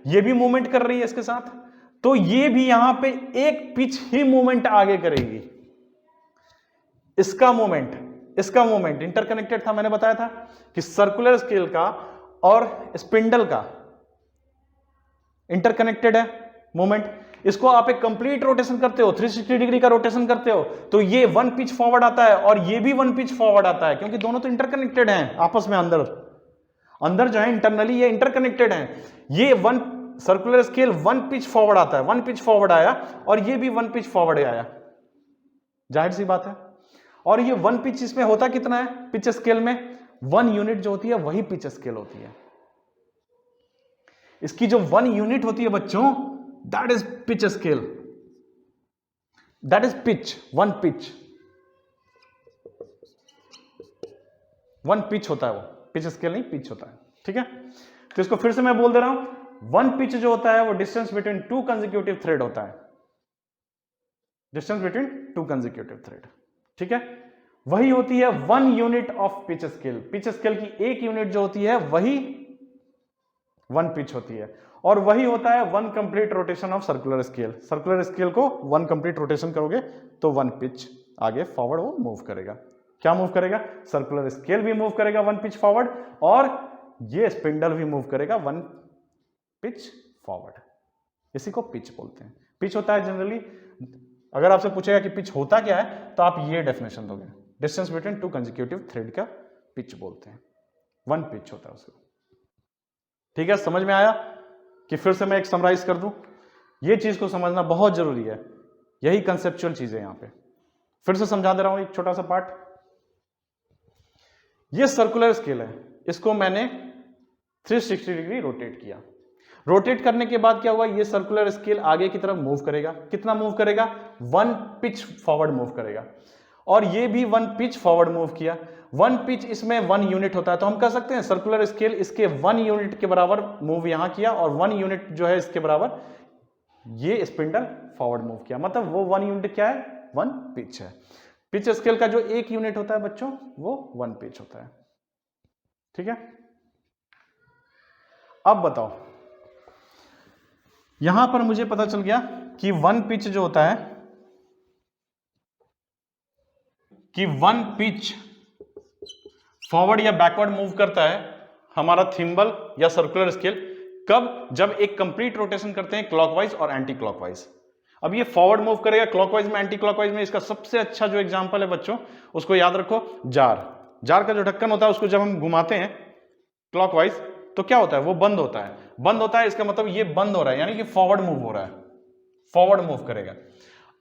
ये भी मूवमेंट कर रही है इसके साथ, तो ये भी यहां पे एक पिच ही मूवमेंट आगे करेगी। इसका मूवमेंट इंटरकनेक्टेड था, मैंने बताया था कि सर्कुलर स्केल का और स्पिंडल का इंटरकनेक्टेड है मूवमेंट। इसको आप एक कंप्लीट रोटेशन करते हो, 360 डिग्री का रोटेशन करते हो, तो ये 1 पिच फॉरवर्ड आता है और ये भी 1 पिच फॉरवर्ड आता है, क्योंकि दोनों तो इंटरकनेक्टेड हैं आपस में, अंदर अंदर जो है इंटरनली ये इंटरकनेक्टेड हैं। ये 1 सर्कुलर स्केल 1 पिच फॉरवर्ड आता है, 1 पिच फॉरवर्ड आया और ये भी 1 पिच फॉरवर्ड आया, जाहिर सी बात है। और ये 1 पिच इसमें होता कितना है पिच स्केल में, 1 यूनिट जो होती है वही पिच स्केल होती है। इसकी जो 1 यूनिट होती है बच्चों, that is pitch scale, that is pitch, 1 pitch, 1 pitch होता है वो, पिच स्केल नहीं पिच होता है, ठीक है। तो इसको फिर से मैं बोल दे रहा हूं, 1 पिच जो होता है वो डिस्टेंस बिटवीन 2 कंसेक्यूटिव थ्रेड होता है, डिस्टेंस बिटवीन 2 कंसेक्यूटिव थ्रेड, ठीक है। वही होती है 1 unit of pitch scale, pitch scale की 1 यूनिट जो होती है वही 1 पिच होती है, और वही होता है 1 complete rotation of circular scale. Circular scale को 1 कंप्लीट रोटेशन करोगे तो 1 पिच आगे फॉरवर्ड वो मूव करेगा। क्या मूव करेगा? सर्कुलर स्केल भी मूव करेगा 1 पिच फॉरवर्ड, और ये स्पिंडल भी मूव करेगा 1 पिच फॉरवर्ड। इसी को पिच बोलते हैं। पिच होता है जनरली, अगर आपसे पूछेगा कि पिच होता क्या है तो आप ये डेफिनेशन दोगे, डिस्टेंस बिटवीन 2 कंसेक्यूटिव थ्रेड का पिच बोलते हैं, 1 पिच होता है उसको, ठीक है। समझ में आया? कि फिर से मैं एक समराइज कर दूं, ये चीज को समझना बहुत जरूरी है, यही कंसेप्चुअल चीज है। यहां पे फिर से समझा दे रहा हूं एक छोटा सा पार्ट। ये सर्कुलर स्केल है, इसको मैंने 360 डिग्री रोटेट किया। रोटेट करने के बाद क्या हुआ, ये सर्कुलर स्केल आगे की तरफ मूव करेगा। कितना मूव करेगा? 1 पिच फॉरवर्ड मूव करेगा, और ये भी 1 पिच फॉरवर्ड मूव किया। 1 पिच इसमें 1 यूनिट होता है, तो हम कह सकते हैं सर्कुलर स्केल इसके 1 यूनिट के बराबर मूव यहां किया, और 1 यूनिट जो है इसके बराबर ये स्पिंडल फॉरवर्ड मूव किया। मतलब वो 1 यूनिट क्या है? 1 पिच है। पिच स्केल का जो 1 यूनिट होता है बच्चों, वो 1 पिच होता है, ठीक है। अब बताओ, यहां पर मुझे पता चल गया कि 1 पिच जो होता है, कि 1 पिच फॉरवर्ड या बैकवर्ड मूव करता है हमारा थिम्बल या सर्कुलर स्केल, कब? जब एक कंप्लीट रोटेशन करते हैं क्लॉकवाइज और एंटी क्लॉकवाइज। अब ये फॉरवर्ड मूव करेगा क्लॉकवाइज में, एंटी क्लॉकवाइज में। इसका सबसे अच्छा जो एग्जांपल है बच्चों, उसको याद रखो, जार। जार का जो ढक्कन होता है उसको जब हम घुमाते हैं क्लॉकवाइज तो क्या होता है? वो बंद होता है। बंद होता है इसका मतलब ये बंद हो रहा है, यानी कि फॉरवर्ड मूव हो रहा है, फॉरवर्ड मूव करेगा।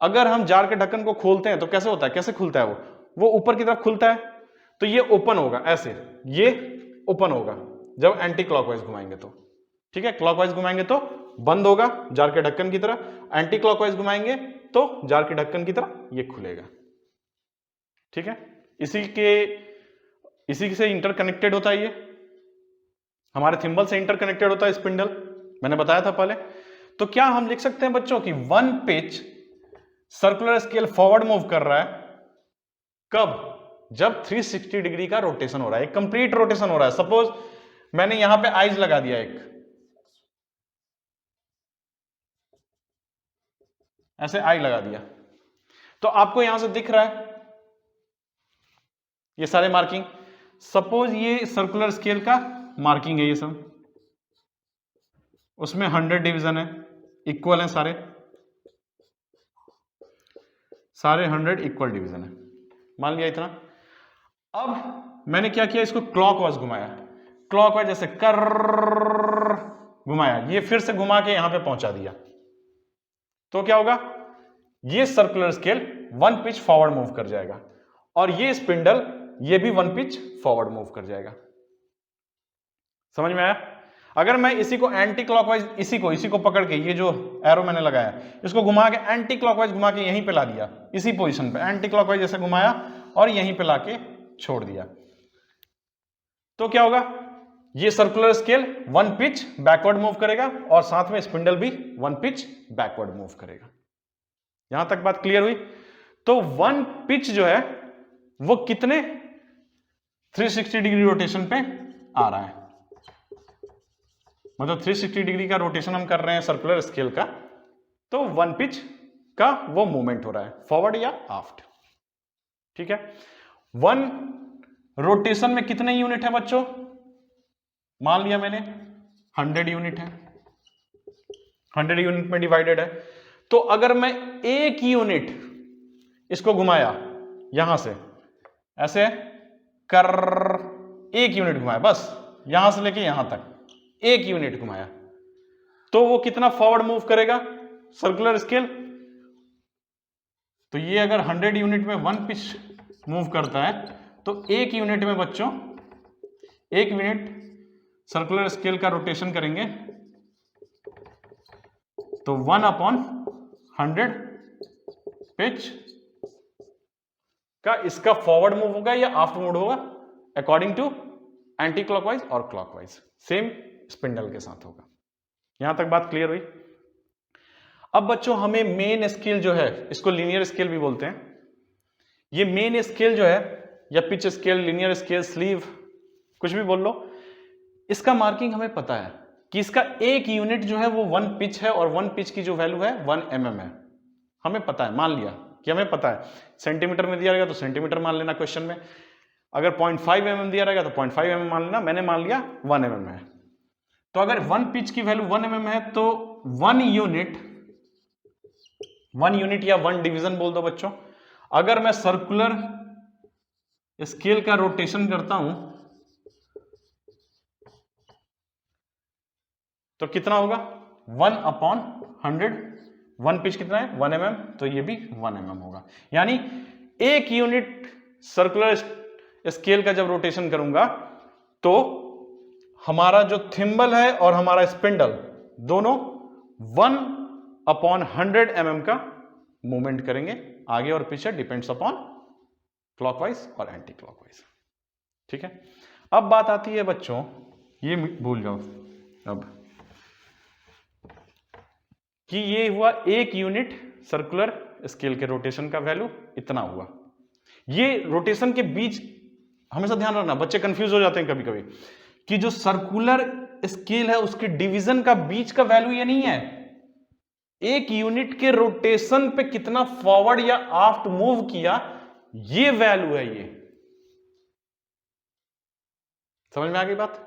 अगर हम जार के ढक्कन को खोलते हैं तो कैसे होता है? कैसे खुलता है वो ऊपर की तरफ खुलता है, तो ये ओपन होगा, ऐसे ये ओपन होगा जब एंटी क्लॉकवाइज घुमाएंगे तो, ठीक है। क्लॉकवाइज घुमाएंगे तो बंद होगा जार के ढक्कन की तरह, एंटी क्लॉकवाइज घुमाएंगे तो जार के ढक्कन की तरह ये खुलेगा, ठीक है। इसी से इंटरकनेक्टेड होता है, ये हमारे थिम्बल से इंटरकनेक्टेड होता है स्पिंडल, मैंने बताया था पहले। तो क्या हम लिख सकते हैं बच्चों कि 1 pitch circular scale forward move कर रहा है, कब? जब 360 डिग्री का रोटेशन हो रहा है, एक कंप्लीट रोटेशन हो रहा है। सपोज मैंने यहां पे आइज लगा दिया, एक ऐसे आई लगा दिया, तो आपको यहां से दिख रहा है ये सारे मार्किंग। सपोज ये सर्कुलर स्केल का मार्किंग है, ये सब उसमें 100 डिवीजन है, इक्वल है सारे 100 इक्वल डिवीजन है, मान लिया इतना। अब मैंने क्या किया, इसको क्लॉकवाइज घुमाया, क्लॉकवाइज ऐसे कर घुमाया, ये फिर से घुमा के यहां पे पहुंचा दिया, तो क्या होगा? ये circular scale 1 pitch forward move कर जाएगा, और ये स्पिंडल ये भी 1 पिच फॉरवर्ड मूव कर जाएगा। समझ में आया? अगर मैं इसी को एंटी क्लॉकवाइज, इसी को पकड़ के, ये जो एरो मैंने लगाया इसको घुमा के एंटी क्लॉकवाइज घुमा के यहीं पे ला दिया, इसी पोजीशन पे एंटी क्लॉकवाइज जैसे घुमाया और यहीं पे लाके छोड़ दिया, तो क्या होगा? ये circular scale 1 pitch backward move करेगा, और साथ में स्पिंडल भी 1 पिच बैकवर्ड मूव करेगा। यहां तक बात क्लियर हुई? तो 1 पिच जो है वो कितने 360 डिग्री रोटेशन पे आ रहा है, मतलब 360 डिग्री का रोटेशन हम कर रहे हैं सर्कुलर स्केल का, तो 1 पिच का वो मूवमेंट हो रहा है फॉरवर्ड या आफ्ट, ठीक है। 1 रोटेशन में कितने यूनिट है बच्चों? मान लिया मैंने 100 यूनिट है, 100 यूनिट में डिवाइडेड है, तो अगर मैं एक यूनिट इसको घुमाया यहां से ऐसे कर, एक यूनिट घुमाया, बस यहां से लेके यहां तक एक यूनिट घुमाया, तो वो कितना फॉरवर्ड मूव करेगा सर्कुलर स्केल? तो ये अगर 100 यूनिट में 1 पिच मूव करता है तो एक यूनिट में बच्चों 1 मिनट सर्कुलर स्केल का रोटेशन करेंगे तो 1/100 पिच का इसका फॉरवर्ड मूव होगा या आफ्ट मूव होगा अकॉर्डिंग टू एंटी क्लॉकवाइज और क्लॉकवाइज, सेम स्पिंडल के साथ होगा। यहां तक बात क्लियर हुई? अब बच्चों हमें मेन स्केल जो है, इसको लीनियर स्केल भी बोलते हैं, ये मेन स्केल जो है या pitch scale, linear scale, sleeve, कुछ भी बोल लो, इसका मार्किंग हमें पता है कि इसका एक यूनिट जो है वो 1 पिच है और 1 पिच की जो वैल्यू है 1 mm है। हमें पता है, मान लिया कि हमें पता है, सेंटीमीटर में दिया रहेगा तो सेंटीमीटर मान लेना क्वेश्चन में, अगर 0.5 mm दिया रहेगा तो 0.5 mm मान लेना, मैंने मान लिया 1 mm है। तो अगर 1 पिच की वैल्यू 1 mm है तो 1 यूनिट या 1 डिवीजन बोल दो बच्चों, अगर मैं सर्कुलर स्केल का रोटेशन करता हूं तो कितना होगा 1/100, 1 पिच कितना है 1 mm, तो ये भी 1 mm होगा। यानी एक यूनिट सर्कुलर स्केल का जब रोटेशन करूंगा तो हमारा जो थिम्बल है और हमारा स्पिंडल दोनों 1/100 mm का मूवमेंट करेंगे आगे और पीछे, डिपेंड्स अपॉन क्लॉकवाइज और एंटी क्लॉकवाइज। ठीक है, अब बात आती है बच्चों, ये भूल जाओ अब, कि ये हुआ एक यूनिट सर्कुलर स्केल के रोटेशन का वैल्यू इतना हुआ। ये रोटेशन के बीच हमेशा ध्यान रखना, बच्चे कंफ्यूज हो जाते हैं कभी कभी कि जो सर्कुलर स्केल है उसके डिवीजन का बीच का वैल्यू ये नहीं है, एक यूनिट के रोटेशन पे कितना फॉरवर्ड या आफ्ट मूव किया ये वैल्यू है। ये समझ में आ गई बात?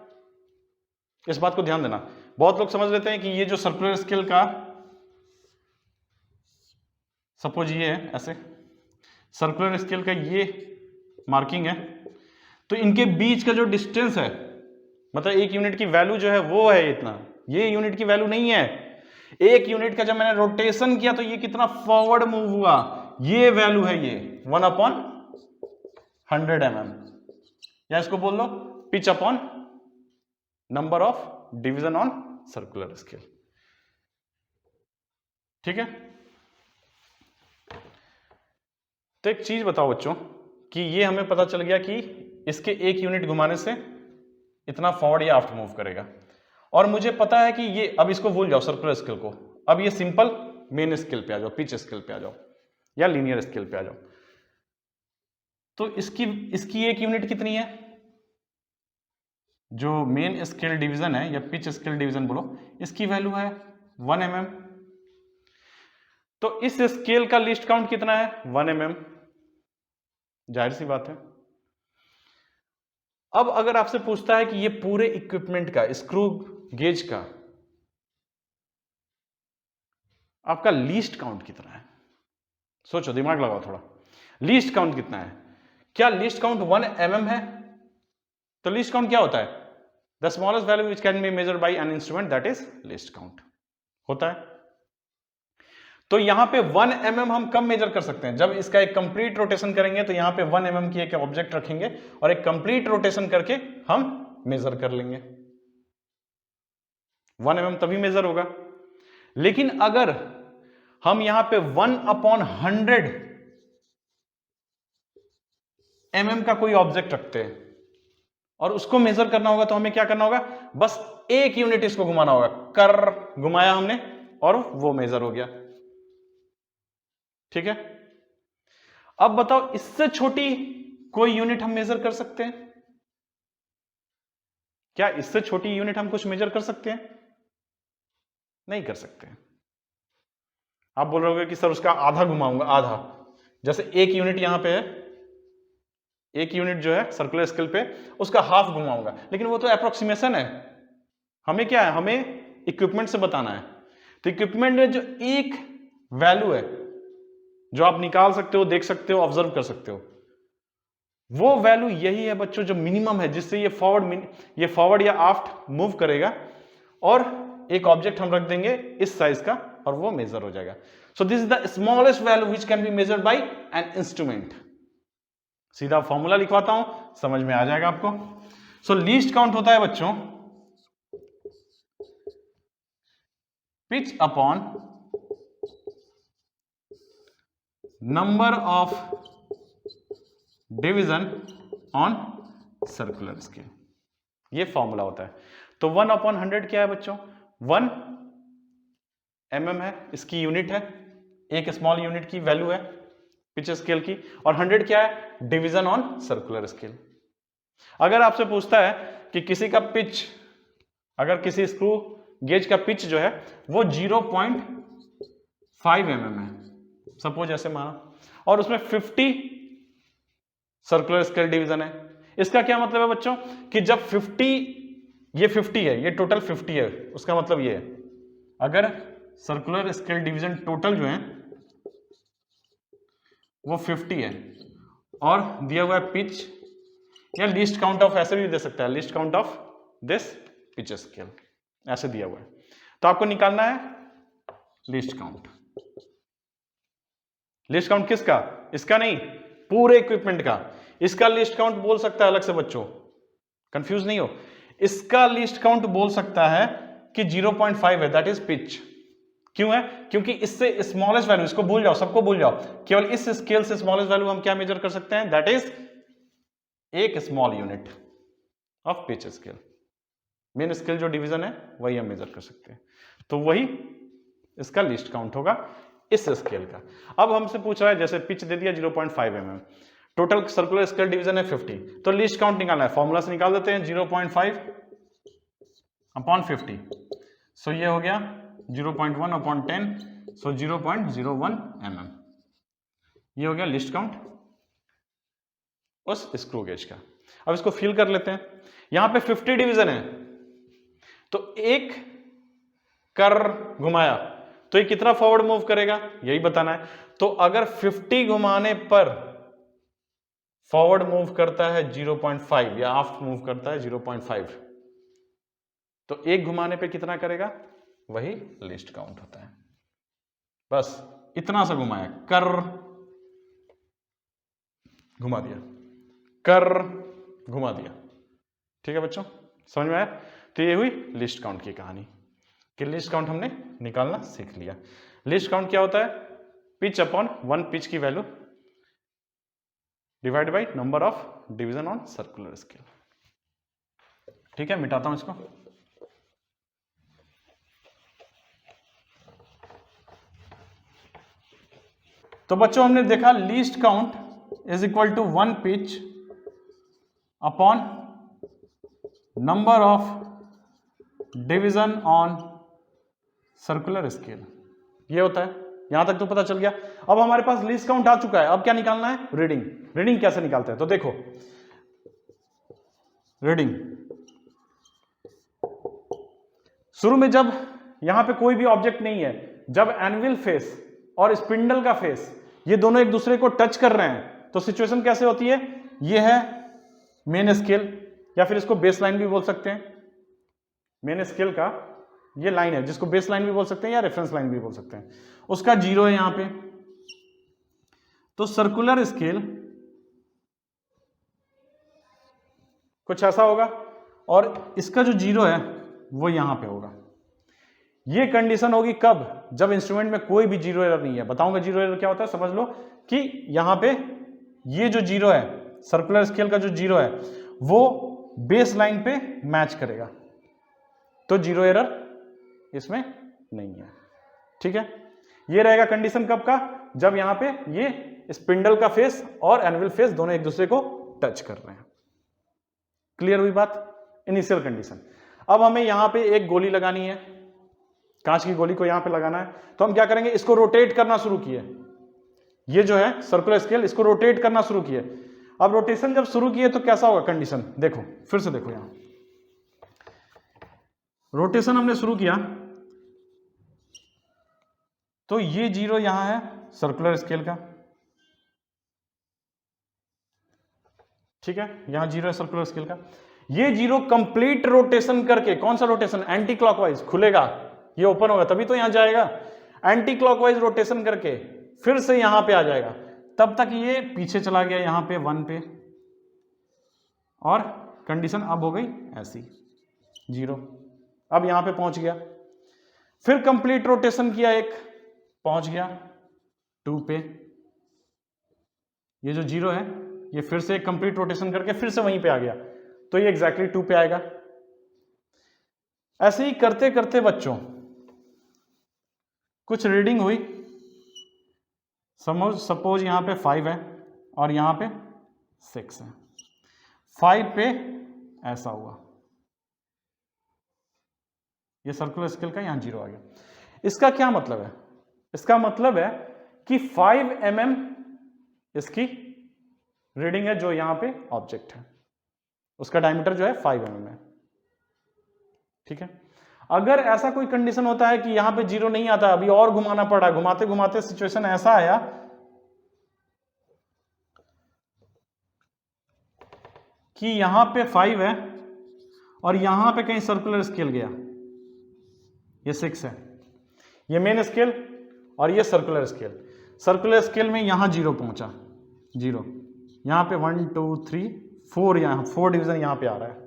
इस बात को ध्यान देना। बहुत लोग समझ लेते हैं कि ये जो सर्कुलर स्केल का, सपोज ये है ऐसे, सर्कुलर स्केल का ये मार्किंग है, तो इनके बीच का जो डिस्टेंस है, मतलब एक यूनिट की वैल्यू जो है वो है इतना, ये यूनिट की वैल्यू नहीं है। एक यूनिट का जब मैंने रोटेशन किया तो ये कितना फॉरवर्ड मूव हुआ, ये वैल्यू है, ये 1/100 mm, या इसको बोल low pitch upon number of division on circular scale. ठीक है, तो एक चीज बताओ बच्चों कि ये हमें पता चल गया कि इसके एक यूनिट घुमाने से इतना फॉरवर्ड या आफ्ट मूव करेगा, और मुझे पता है कि ये, अब इसको भूल जाओ सर्कुलर स्केल को, अब ये सिंपल मेन स्केल पे आ जाओ, पिच स्केल पे आ जाओ या लीनियर स्केल पे आ जाओ। तो इसकी एक यूनिट कितनी है, जो मेन स्केल डिवीजन है या पिच स्केल डिवीजन बोलो, इसकी वैल्यू है 1 mm। तो इस स्केल का लीस्ट काउंट कितना है 1 mm, जाहिर सी बात है। अब अगर आपसे पूछता है कि ये पूरे इक्विपमेंट का, स्क्रू गेज का आपका लीस्ट काउंट कितना है, सोचो, दिमाग लगाओ थोड़ा, लीस्ट काउंट कितना है? क्या लीस्ट काउंट 1 mm है? तो लीस्ट काउंट क्या होता है? The smallest value which can be measured by an instrument, that is least count होता है। तो यहां पे 1 mm हम कब मेजर कर सकते हैं? जब इसका एक कंप्लीट रोटेशन करेंगे तो यहां पे 1 mm की एक ऑब्जेक्ट रखेंगे और एक कंप्लीट रोटेशन करके हम मेजर कर लेंगे, 1 mm तभी मेजर होगा। लेकिन अगर हम यहां पे 1/100 mm का कोई ऑब्जेक्ट रखते हैं और उसको मेजर करना होगा तो हमें क्या करना होगा, बस एक यूनिट इसको घुमाना होगा, कर घुमाया हमने और वो मेजर हो गया। ठीक है, अब बताओ इससे छोटी कोई यूनिट हम मेजर कर सकते हैं? क्या इससे छोटी यूनिट हम कुछ मेजर कर सकते हैं? नहीं कर सकते हैं। आप बोल रहे होगे कि सर उसका आधा घुमाऊंगा, आधा, जैसे एक यूनिट यहां पे है, एक यूनिट जो है सर्कुलर स्केल पे उसका हाफ घुमाऊंगा, लेकिन वो तो अप्रोक्सीमेशन है। हमें क्या है, हमें इक्विपमेंट से बताना है। तो इक्विपमेंट में जो एक वैल्यू है जो आप निकाल सकते हो, देख सकते हो, ऑब्जर्व कर सकते हो, वो वैल्यू यही है बच्चों जो मिनिमम है, जिससे ये फॉरवर्ड या आफ्ट मूव करेगा, और एक ऑब्जेक्ट हम रख देंगे इस साइज का और वो मेजर हो जाएगा। So this is the smallest value which can be measured by an instrument. सीधा फॉर्मूला लिखवाता हूं, समझ में आ जाएगा आपको। सो लीस्ट काउंट होता है बच्चों pitch upon number of division on circular scale, ये फॉर्मूला होता है। तो 1/100 क्या है बच्चों? 1 mm है, इसकी यूनिट है, एक स्मॉल यूनिट की वैल्यू है पिच स्केल की, और 100 क्या है? Division on circular scale. अगर आपसे पूछता है कि किसी का पिच, अगर किसी स्क्रू गेज का पिच जो है वो 0.5 mm है, सपोज ऐसे माना, और उसमें 50 सर्कुलर स्केल डिवीजन है, इसका क्या मतलब है बच्चों कि जब 50 है, ये टोटल 50 है, उसका मतलब ये है अगर सर्कुलर स्केल डिवीजन टोटल जो है वो 50 है और दिया हुआ है पिच, या लीस्ट काउंट ऑफ ऐसे भी दे सकता है, least count of this pitch scale ऐसे दिया हुआ है, तो आपको निकालना है लीस्ट काउंट। लीस्ट काउंट किसका? इसका नहीं, पूरे इक्विपमेंट का। इसका लीस्ट काउंट बोल सकता है अलग से बच्चों, कंफ्यूज नहीं हो, इसका लीस्ट काउंट बोल सकता है कि 0.5 है, दैट इज पिच। क्यों है? क्योंकि इससे स्मॉलेस्ट वैल्यू, इसको भूल जाओ, सबको भूल जाओ, केवल इस स्केल से स्मॉलेस्ट वैल्यू हम क्या मेजर कर सकते हैं? दैट इज एक small unit of pitch scale. Main scale जो डिवीजन है वही हम मेजर कर सकते हैं, तो वही इसका लीस्ट काउंट होगा इस स्केल का। अब हमसे पूछ रहा है, जैसे पिच दे दिया 0.5 mm, total circular scale division है 50, तो लीस्ट काउंट निकालना है, फॉर्मूला से निकाल देते हैं 0.5 अपॉन 50, सो ये हो गया 0.1 अपॉन 10, सो 0.01 mm, ये हो गया लीस्ट काउंट उस स्क्रू गेज का। अब इसको फिल कर लेते हैं, यहां पे 50 डिवीजन है, तो एक कर घुमाया तो ये कितना फॉरवर्ड मूव करेगा यही बताना है। तो अगर 50 घुमाने पर फॉरवर्ड मूव करता है 0.5 या आफ्ट मूव करता है 0.5, तो एक घुमाने पे कितना करेगा? वही लीस्ट काउंट होता है। बस इतना सा घुमाया, कर घुमा दिया, कर घुमा दिया, ठीक है बच्चों, समझ में आया? तो ये हुई लिस्ट काउंट की कहानी कि लिस्ट काउंट हमने निकालना सीख लिया। लिस्ट काउंट क्या होता है? पिच अपॉन 1 पिच की value divide by number of division on circular scale. ठीक है, मिटाता हूं इसको। तो बच्चों हमने देखा least count is equal to 1 pitch upon number of division on circular scale, ये होता है। यहां तक तो पता चल गया। अब हमारे पास लीस्ट काउंट आ चुका है, अब क्या निकालना है? रीडिंग। रीडिंग कैसे निकालते हैं? तो देखो, रीडिंग शुरू में जब यहां पे कोई भी ऑब्जेक्ट नहीं है, जब एनविल फेस और स्पिंडल का फेस ये दोनों एक दूसरे को टच कर रहे हैं, तो सिचुएशन कैसे होती है? ये है मेन स्केल, या फिर इसको बेस लाइन भी बोल सकते हैं। मेन स्केल का ये लाइन है जिसको बेस लाइन भी बोल सकते हैं या रेफरेंस लाइन भी बोल सकते हैं, उसका 0 है यहां पे, तो सर्कुलर स्केल कुछ ऐसा होगा, और इसका जो 0 है वो यहां पे होगा। ये कंडीशन होगी कब? जब इंस्ट्रूमेंट में कोई भी 0 एरर नहीं है। बताऊंगा 0 एरर क्या होता है, समझ लो कि यहां पे ये जो 0 है, सर्कुलर स्केल का जो 0 है वो बेस लाइन पे मैच करेगा, तो 0 एरर इसमें नहीं है। ठीक है, ये रहेगा कंडीशन कब का? जब यहां पे ये स्पिंडल का फेस और एनविल फेस दोनों एक दूसरे को टच कर रहे हैं। क्लियर हुई बात? Initial condition. अब हमें यहां पे एक गोली लगानी है, कांच की गोली को यहां पे लगाना है, तो हम क्या करेंगे? इसको रोटेट करना शुरू किए, ये जो है सर्कुलर स्केल, इसको रोटेट करना शुरू किए। अब रोटेशन जब शुरू किए तो कैसा होगा कंडीशन? देखो, फिर से देखो, यहां रोटेशन हमने शुरू किया, तो ये 0 यहां है सर्कुलर स्केल का, ठीक है, यहां 0 है सर्कुलर स्केल का। ये 0 कंप्लीट रोटेशन करके, कौन सा रोटेशन, एंटी क्लॉकवाइज खुलेगा, ये ओपन होगा तभी तो यहां जाएगा, एंटी क्लॉकवाइज रोटेशन करके फिर से यहां पे आ जाएगा, तब तक ये पीछे चला गया यहां पे 1 पे, और कंडीशन अब हो गई ऐसी 0, अब यहां पे पहुंच गया, फिर कंप्लीट रोटेशन किया, एक पहुंच गया 2 पे, ये जो 0 है ये फिर से एक कंप्लीट रोटेशन करके फिर से वहीं पे आ गया, तो ये एग्जैक्टली 2 पे आएगा। ऐसे ही करते करते बच्चों कुछ रीडिंग हुई, सपोज यहां पे 5 है और यहां पे 6 है, 5 पे ऐसा हुआ, ये सर्कुलर स्केल का यहां 0 आ गया। इसका क्या मतलब है, इसका मतलब है कि 5 mm इसकी रीडिंग है, जो यहां पे ऑब्जेक्ट है उसका डायमीटर जो है 5 mm है, ठीक है। अगर ऐसा कोई कंडीशन होता है कि यहां पे 0 नहीं आता, अभी और घुमाना पड़ा, घुमाते घुमाते सिचुएशन ऐसा आया कि यहां पे 5 है और यहां पे कहीं सर्कुलर स्केल गया, ये 6 है, ये मेन स्केल और ये सर्कुलर स्केल, सर्कुलर स्केल में यहां 0 पहुंचा, 0 यहां पे 1 2 3 4, यहां 4 डिवीजन यहां पे आ रहा है,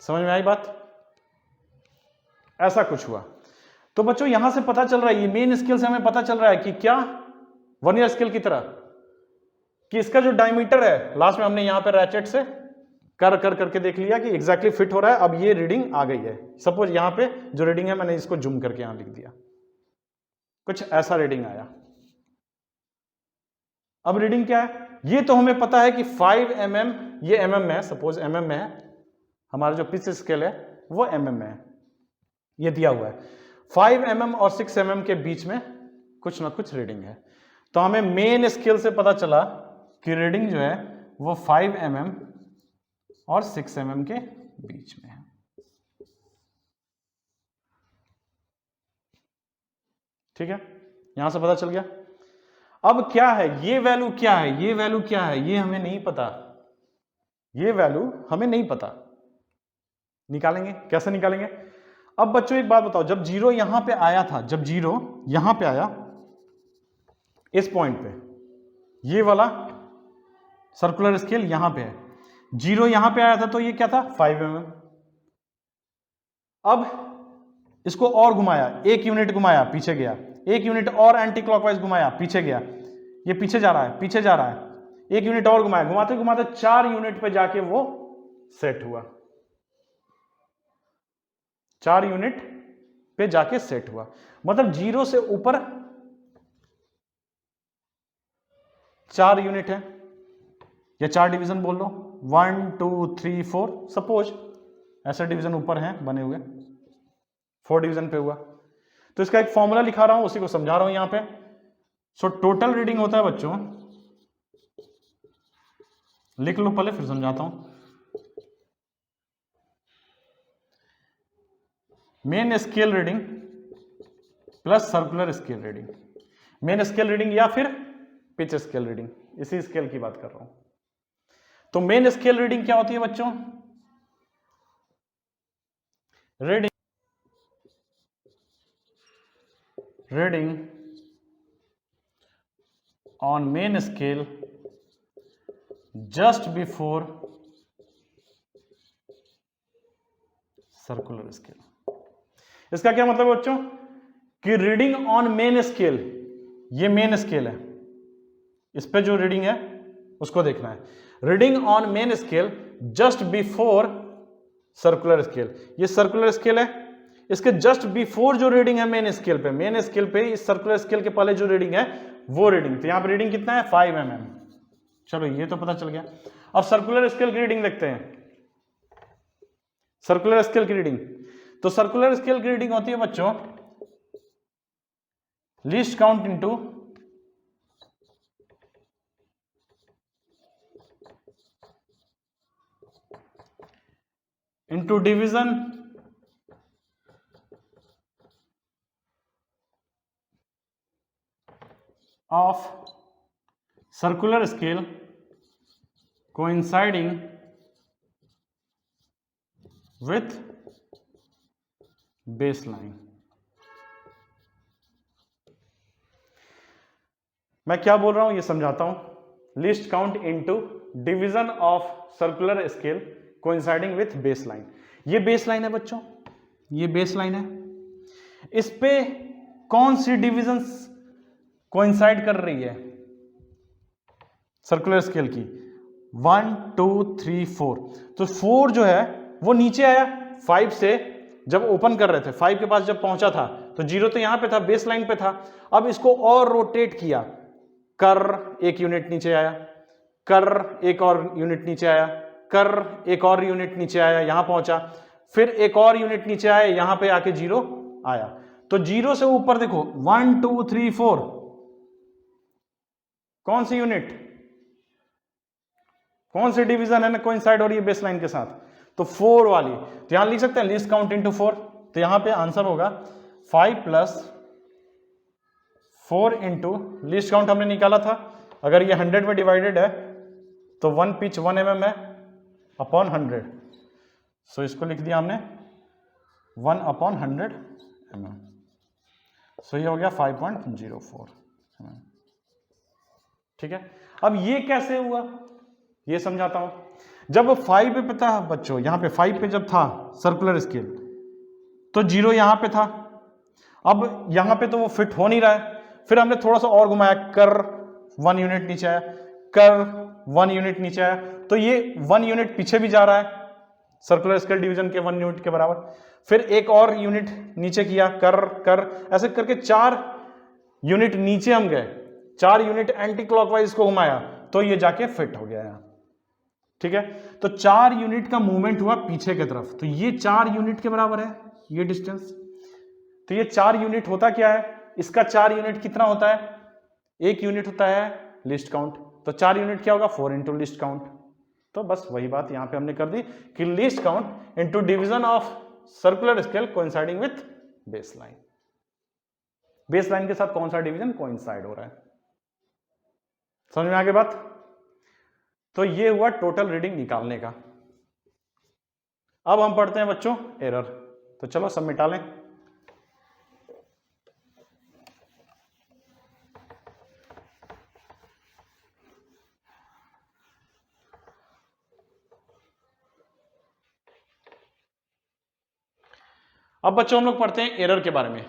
समझ में आई बात, ऐसा कुछ हुआ। तो बच्चों यहां से पता चल रहा है, ये मेन स्केल से हमें पता चल रहा है कि क्या वर्नियर स्केल की तरह कि इसका जो डायमीटर है, लास्ट में हमने यहां पे रैचेट से कर करके देख लिया कि एग्जैक्टली फिट हो रहा है, अब ये रीडिंग आ गई है, सपोज यहां पे जो रीडिंग है मैंने इसको जूम करके यहां लिख दिया, कुछ ऐसा रीडिंग आया। अब रीडिंग क्या है, ये तो हमें पता है कि 5 mm, ये mm में है, सपोज mm में है, हमारा जो पिच स्केल है वो mm में है, ये दिया हुआ है, 5 mm और 6 mm के बीच में कुछ ना कुछ रीडिंग है। तो हमें मेन स्केल से पता चला कि रीडिंग जो है वो 5 mm और 6 mm के बीच में है, ठीक है, यहां से पता चल गया। अब क्या है, ये वैल्यू क्या है, ये वैल्यू क्या है, ये हमें नहीं पता, ये वैल्यू हमें नहीं पता, निकालेंगे, कैसे निकालेंगे। अब बच्चों एक बात बताओ, जब 0 यहां पे आया था, जब 0 यहां पे आया इस पॉइंट पे, ये वाला सर्कुलर स्केल यहां पे है, 0 यहां पे आया था तो ये क्या था 5 mm। अब इसको और घुमाया, 1 यूनिट घुमाया पीछे गया, 1 यूनिट और एंटी क्लॉकवाइज घुमाया पीछे गया, ये पीछे जा रहा है, पीछे जा रहा है, 1 यूनिट और घुमाया, घुमाते घुमाते 4 यूनिट पे जाके वो सेट हुआ, 4 यूनिट पे जाके सेट हुआ, मतलब 0 से ऊपर 4 यूनिट है, या 4 डिवीजन बोल लो, 1 2 3 4, सपोज ऐसे डिवीजन ऊपर हैं बने हुए, 4 डिवीजन पे हुआ। तो इसका एक फॉर्मूला लिखा रहा हूं, उसी को समझा रहा हूं यहां पे। सो टोटल रीडिंग होता है बच्चों, लिख लो पहले फिर समझाता हूं, main scale reading plus circular scale reading, main scale reading या फिर पिच स्केल रीडिंग, इसी स्केल की बात कर रहा हूं। तो मेन स्केल रीडिंग क्या होती है बच्चों, reading on main scale just before circular scale. इसका क्या मतलब बच्चों कि रीडिंग ऑन मेन स्केल, ये मेन स्केल है, इस पे जो रीडिंग है उसको देखना है, reading on main scale just before circular scale, ये सर्कुलर स्केल है, इसके जस्ट बिफोर जो रीडिंग है मेन स्केल पे, मेन स्केल पे इस सर्कुलर स्केल के पहले जो रीडिंग है वो रीडिंग, तो यहां पे रीडिंग कितना है 5 mm। चलो ये तो पता चल गया। अब सर्कुलर स्केल की रीडिंग देखते हैं, सर्कुलर स्केल की रीडिंग, तो सर्कुलर स्केल की रीडिंग होती है बच्चों least count into division of circular scale coinciding with baseline। मैं क्या बोल रहा हूं ये समझाता हूं। Least count into division of circular scale coinciding with baseline. ये बेसलाइन है बच्चों, ये बेसलाइन है। इस पे कौन सी डिविजन्स कोइंसाइड कर रही है सर्कुलर स्केल की? 1 2 3 4। तो 4 जो है वो नीचे आया 5 से, जब ओपन कर रहे थे 5 के पास जब पहुंचा था तो 0 तो यहां पे था, बेस लाइन पे था। अब इसको और रोटेट किया, कर एक यूनिट नीचे आया, कर एक और यूनिट नीचे आया, कर एक और यूनिट नीचे आया, यहां पहुंचा, फिर एक और यूनिट नीचे आया, यहां पे आके 0 आया। तो 0 से ऊपर देखो 1 2 3 4, कौन सी यूनिट, कौन सी डिवीजन है ना कोइंसाइड हो रही है बेसलाइन के साथ? तो 4 वाली। तो यहां लिख सकते हैं लीस्ट काउंट इनटू 4। तो यहां पे आंसर होगा 5 + 4 इंटू लीस्ट काउंट हमने निकाला था, अगर ये 100 में डिवाइडेड है तो 1 पिच 1 mm है अपॉन 100। सो इसको लिख दिया हमने 1/100 mm। सो ये हो गया 5.04 mm। ठीक है, अब ये कैसे हुआ ये समझाता हूं। जब 5 पे था बच्चों, यहां पे 5 पे जब था सर्कुलर स्केल तो 0 यहां पे था, अब यहां पे तो वो फिट हो नहीं रहा है। फिर हमने थोड़ा सा और घुमाया, कर 1 यूनिट नीचे आया, कर 1 यूनिट नीचे आया, तो ये 1 यूनिट पीछे भी जा रहा है सर्कुलर स्केल डिवीजन के 1 यूनिट के बराबर। फिर एक और यूनिट नीचे किया, कर कर, ऐसे करके 4 यूनिट नीचे हम गए, 4 यूनिट एंटी क्लॉकवाइज इसको घुमाया तो ये जाके फिट हो गया यहां। ठीक है, तो 4 यूनिट का मूवमेंट हुआ पीछे की तरफ, तो ये 4 यूनिट के बराबर है ये डिस्टेंस। तो ये 4 यूनिट होता क्या है, इसका 4 यूनिट कितना होता है? 1 यूनिट होता है लिस्ट काउंट। तो 4 यूनिट क्या होगा? 4 इंटू लिस्ट काउंट। तो बस वही बात यहां पे हमने कर दी कि list count into division of circular scale coinciding with baseline. Baseline के साथ कौन सा डिवीजन कोइंसाइड हो रहा है, समझ में आ गई बात? तो ये हुआ टोटल रीडिंग निकालने का। अब हम पढ़ते हैं बच्चों एरर। तो चलो सब मिटा लें। अब बच्चों हम लोग पढ़ते हैं एरर के बारे में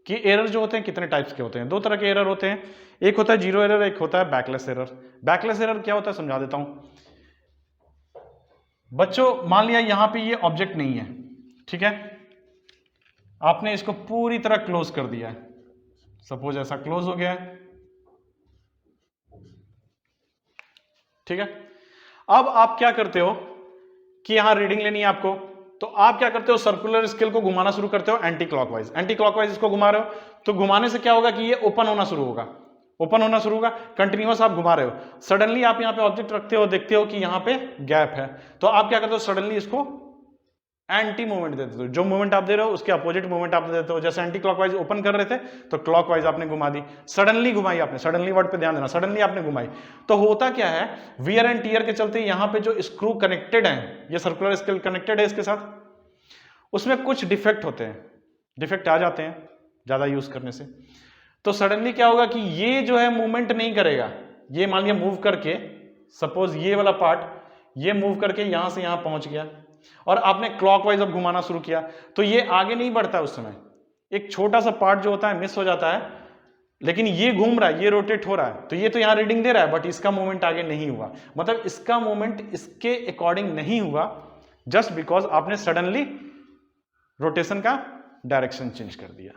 कि एरर जो होते हैं कितने टाइप्स के होते हैं। 2 तरह के एरर होते हैं, एक होता है जीरो एरर, एक होता है बैकलेस एरर। बैकलेस एरर क्या होता है समझा देता हूं बच्चों। मान लिया यहां पे ये ऑब्जेक्ट नहीं है, ठीक है, आपने इसको पूरी तरह क्लोज कर दिया है, सपोज ऐसा क्लोज हो गया है, ठीक है। अब आप क्या करते हो कि यहां रीडिंग लेनी है आपको, तो आप क्या करते हो, सर्कुलर स्केल को घुमाना शुरू करते हो एंटी क्लॉकवाइज। एंटी क्लॉकवाइज इसको घुमा रहे हो, तो घुमाने से क्या होगा कि ये ओपन होना शुरू होगा, ओपन होना शुरू होगा, कंटिन्यूअस आप घुमा रहे हो। सडनली आप यहां पे ऑब्जेक्ट रखते हो, देखते हो कि यहां पे गैप है, तो आप क्या करते हो, सडनली इसको एंटी मूवमेंट देते हो। जो मूवमेंट आप दे रहे हो उसके अपोजिट मूवमेंट आप देते हो। जैसे एंटी क्लॉकवाइज ओपन कर रहे थे तो क्लॉकवाइज आपने घुमा दी, सडनली घुमाई आपने, सडनली वर्ड पे ध्यान देना, सडनली आपने घुमाई। तो होता क्या है, वियर एंड टीयर के चलते यहां पे जो स्क्रू कनेक्टेड है, ये सर्कुलर स्केल कनेक्टेड है इसके साथ, उसमें कुछ डिफेक्ट होते हैं, डिफेक्ट आ जाते हैं ज्यादा यूज करने से। तो सडनली क्या होगा कि ये जो है मूवमेंट नहीं करेगा, ये मान लिया मूव करके, सपोज ये वाला पार्ट ये मूव करके यहां से यहां पहुंच गया और आपने क्लॉकवाइज अब घुमाना शुरू किया, तो ये आगे नहीं बढ़ता है। उस समय एक छोटा सा पार्ट जो होता है मिस हो जाता है, लेकिन ये घूम रहा है, ये रोटेट हो रहा है, तो ये तो यहां रीडिंग दे रहा है, बट इसका मूवमेंट आगे नहीं हुआ। मतलब इसका मूवमेंट इसके अकॉर्डिंग नहीं हुआ, जस्ट बिकॉज आपने सडनली रोटेशन का डायरेक्शन चेंज कर दिया।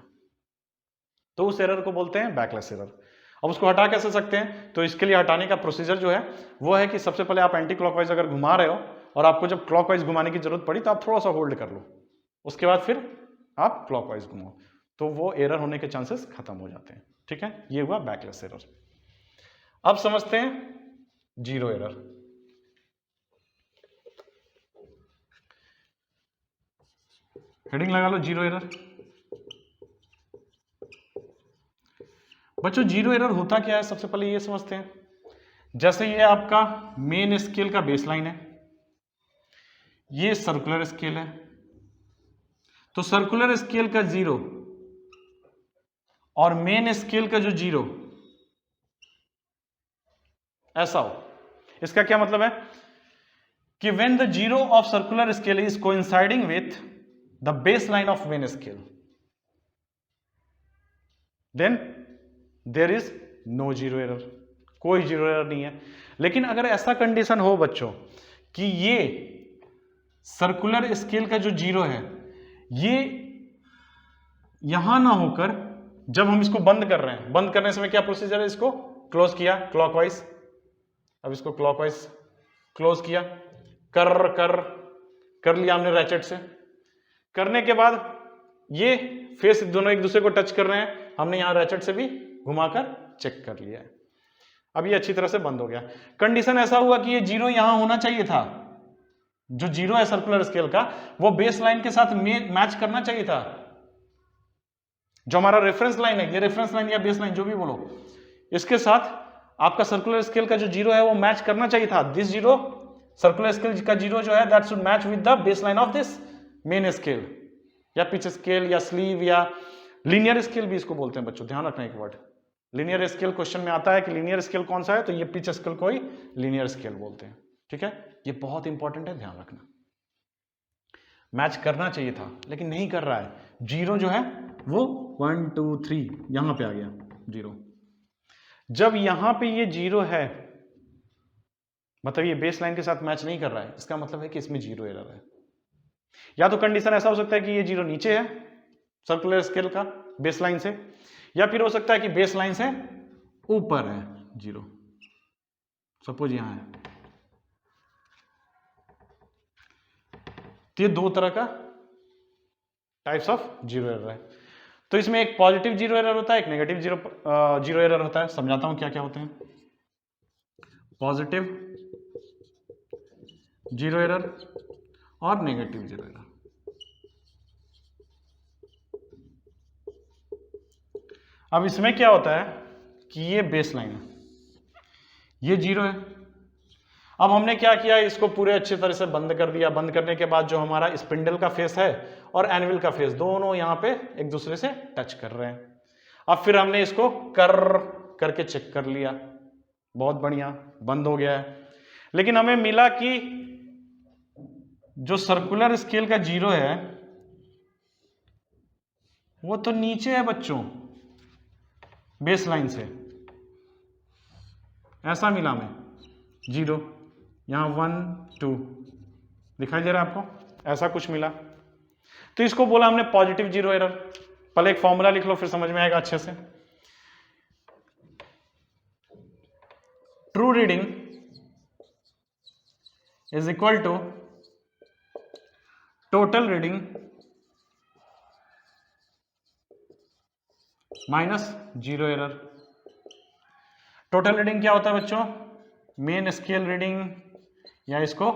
तो उस एरर को बोलते हैं बैकलेस एरर। अब उसको हटा कैसे सकते हैं, तो इसके लिए हटाने का प्रोसीजर जो है वो है कि सबसे पहले आप एंटी क्लॉकवाइज अगर घुमा रहे हो और आपको जब क्लॉकवाइज घुमाने की जरूरत पड़ी तो आप थोड़ा सा होल्ड कर लो, उसके बाद फिर आप क्लॉकवाइज घुमाओ, तो वो एरर होने के चांसेस खत्म हो जाते हैं। ठीक है, ये हुआ बैकलेस एरर। अब समझते हैं जीरो एरर। हेडिंग लगा लो जीरो एरर। बच्चों जीरो एरर होता क्या है, सबसे पहले ये समझते हैं। जैसे ये आपका मेन स्केल का बेसलाइन है, ये सर्कुलर स्केल है, तो सर्कुलर स्केल का जीरो और मेन स्केल का जो जीरो ऐसा हो, इसका क्या मतलब है कि when the zero of circular scale is coinciding with the base line of main scale then there is no zero error, कोई जीरो एरर नहीं है। लेकिन अगर ऐसा कंडीशन हो बच्चों कि ये सर्कुलर स्केल का जो जीरो है ये यहां ना होकर जब हम इसको बंद कर रहे हैं, बंद करने से क्या प्रोसीजर है, इसको क्लोज किया क्लॉकवाइज, अब इसको क्लॉकवाइज क्लोज किया, कर लिया हमने रैचेट से, करने के बाद ये फेस दोनों एक दूसरे को टच कर रहे हैं, हमने यहां रैचेट से भी घुमाकर चेक कर लिया है। अब ये अच्छी तरह से बंद हो गया। कंडीशन ऐसा हुआ कि ये जीरो यहां होना चाहिए था, जो जीरो है सर्कुलर स्केल का वो बेस लाइन के साथ मैच करना चाहिए था। जो हमारा रेफरेंस लाइन है, ये रेफरेंस लाइन या बेस लाइन जो भी बोलो, इसके साथ आपका सर्कुलर स्केल का जो जीरो है वो मैच करना चाहिए था। दिस जीरो सर्कुलर स्केल का जीरो जो है that should match with the base line of this main scale या पिच स्केल या स्लीव या लीनियर स्केल भी इसको बोलते हैं बच्चों, ध्यान रखना एक वर्ड। लीनियर स्केल क्वेश्चन में आता है कि लीनियर स्केल कौन सा है, तो ये पिच स्केल को ही लीनियर स्केल बोलते हैं। ठीक है, ये बहुत इंपॉर्टेंट है, ध्यान रखना। मैच करना चाहिए था लेकिन नहीं कर रहा है, जीरो जो है वो 1 2 3 यहां पे आ गया जीरो। जब यहां पे ये जीरो है मतलब ये बेस लाइन के साथ मैच नहीं कर रहा है, इसका मतलब है कि इसमें जीरो एरर है। या तो कंडीशन ऐसा हो सकता है कि ये जीरो नीचे है सर्कुलर स्केल का बेस लाइन से, या फिर हो सकता है कि बेस लाइन से ऊपर है जीरो, सपोज यहां है। तो ये दो तरह का टाइप्स ऑफ जीरो एरर है। तो इसमें एक पॉजिटिव जीरो एरर होता है, एक नेगेटिव जीरो एरर होता है। समझाता हूं क्या क्या होते हैं। पॉजिटिव जीरो एरर और नेगेटिव जीरो एरर। अब इसमें क्या होता है कि ये बेस लाइन है, ये जीरो है। अब हमने क्या किया, इसको पूरे अच्छे तरह से बंद कर दिया। बंद करने के बाद जो हमारा स्पिंडल का फेस है और एनविल का फेस दोनों यहां पे एक दूसरे से टच कर रहे हैं। अब फिर हमने इसको करके चेक कर लिया, बहुत बढ़िया, बंद हो गया है। लेकिन हमें मिला कि जो सर्कुलर स्केल का जीरो है वो तो नीचे है बच्चों बेस लाइन से, ऐसा मिला हमें जीरो, यहां 1 2 दिखाई दे रहा है आपको, ऐसा कुछ मिला। तो इसको बोला हमने पॉजिटिव जीरो एरर। पहले एक फॉर्मूला लिख लो फिर समझ में आएगा अच्छे से। True reading is equal to total reading minus zero error. Total reading क्या होता है बच्चों, मेन स्केल रीडिंग या इसको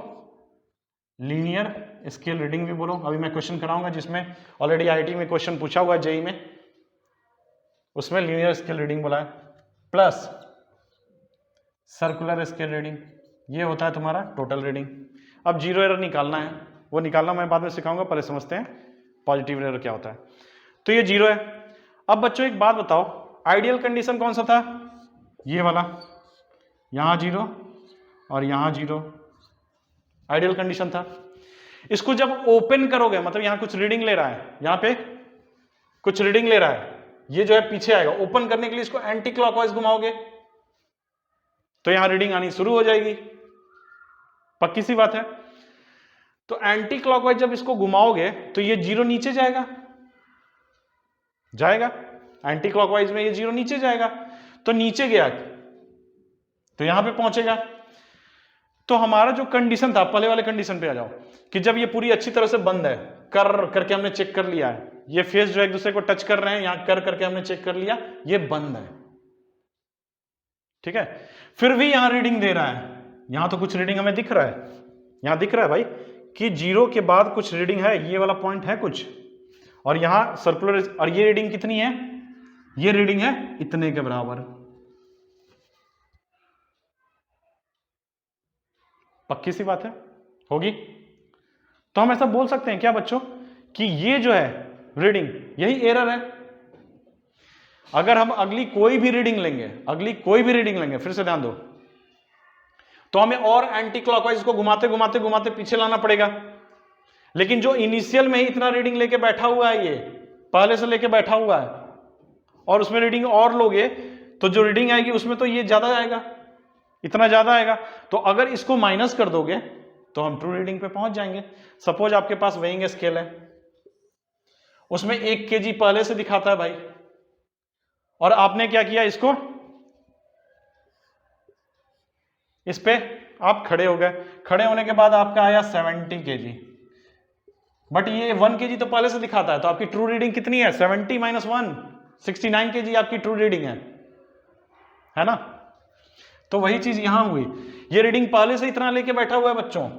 लीनियर स्केल रीडिंग भी बोलो। अभी मैं क्वेश्चन कराऊंगा जिसमें ऑलरेडी आईआईटी में क्वेश्चन पूछा हुआ है, जेई में, उसमें लीनियर स्केल रीडिंग बोला है, प्लस सर्कुलर स्केल रीडिंग, ये होता है तुम्हारा टोटल रीडिंग। अब जीरो एरर निकालना है, वो निकालना मैं बाद में सिखाऊंगा, पहले समझते हैं पॉजिटिव एरर क्या होता है। तो ये जीरो है। अब बच्चों एक बात बताओ, आइडियल कंडीशन कौन सा था, ये वाला, यहां जीरो और यहां जीरो, आइडियल कंडीशन था। इसको जब ओपन करोगे, मतलब यहां कुछ रीडिंग ले रहा है, यहां पे कुछ रीडिंग ले रहा है, ये जो है पीछे आएगा। ओपन करने के लिए इसको एंटी क्लॉकवाइज घुमाओगे तो यहां रीडिंग आनी शुरू हो जाएगी, पक्की सी बात है। तो एंटी क्लॉकवाइज जब इसको घुमाओगे तो ये जीरो नीचे जाएगा, एंटी क्लॉकवाइज में ये जीरो नीचे जाएगा, तो नीचे गया तो यहां पे पहुंचेगा। तो हमारा जो कंडीशन था, पहले वाले कंडीशन पे आ जाओ, कि जब ये पूरी अच्छी तरह से बंद है, करके हमने चेक कर लिया है, ये फेस जो एक दूसरे को टच कर रहे हैं, यहां करके हमने चेक कर लिया, ये बंद है, ठीक है। फिर भी यहां रीडिंग दे रहा है, यहां तो कुछ रीडिंग हमें दिख रहा है, यहां दिख रहा है भाई कि जीरो के बाद कुछ रीडिंग है, ये वाला पॉइंट है कुछ, और यहां सर्कुलर, और ये रीडिंग कितनी है ये रीडिंग है इतने के बराबर। पक्की सी बात है, होगी। तो हम ऐसा बोल सकते हैं क्या बच्चों कि ये जो है रीडिंग यही एरर है। अगर हम अगली कोई भी रीडिंग लेंगे, फिर से ध्यान दो, तो हमें और एंटी क्लॉकवाइज को घुमाते घुमाते घुमाते पीछे लाना पड़ेगा। लेकिन जो इनिशियल में ही इतना रीडिंग लेके बैठा हुआ है, ये पहले से लेके बैठा हुआ है, और उसमें रीडिंग और लोगे तो जो रीडिंग आएगी उसमें तो ये ज्यादा आएगा, इतना ज्यादा आएगा। तो अगर इसको माइनस कर दोगे तो हम ट्रू रीडिंग पे पहुंच जाएंगे। सपोज आपके पास वेइंग स्केल है, उसमें 1 kg पहले से दिखाता है भाई, और आपने क्या किया, इसको इस पे आप खड़े हो गए, खड़े होने के बाद आपका आया 70 kg, बट ये 1 kg तो पहले से दिखाता है, तो आपकी ट्रू रीडिंग कितनी है, 70 - 1, 69 kg आपकी ट्रू रीडिंग है ना। तो वही चीज यहां हुई, ये रीडिंग पहले से इतना लेके बैठा हुआ है बच्चों,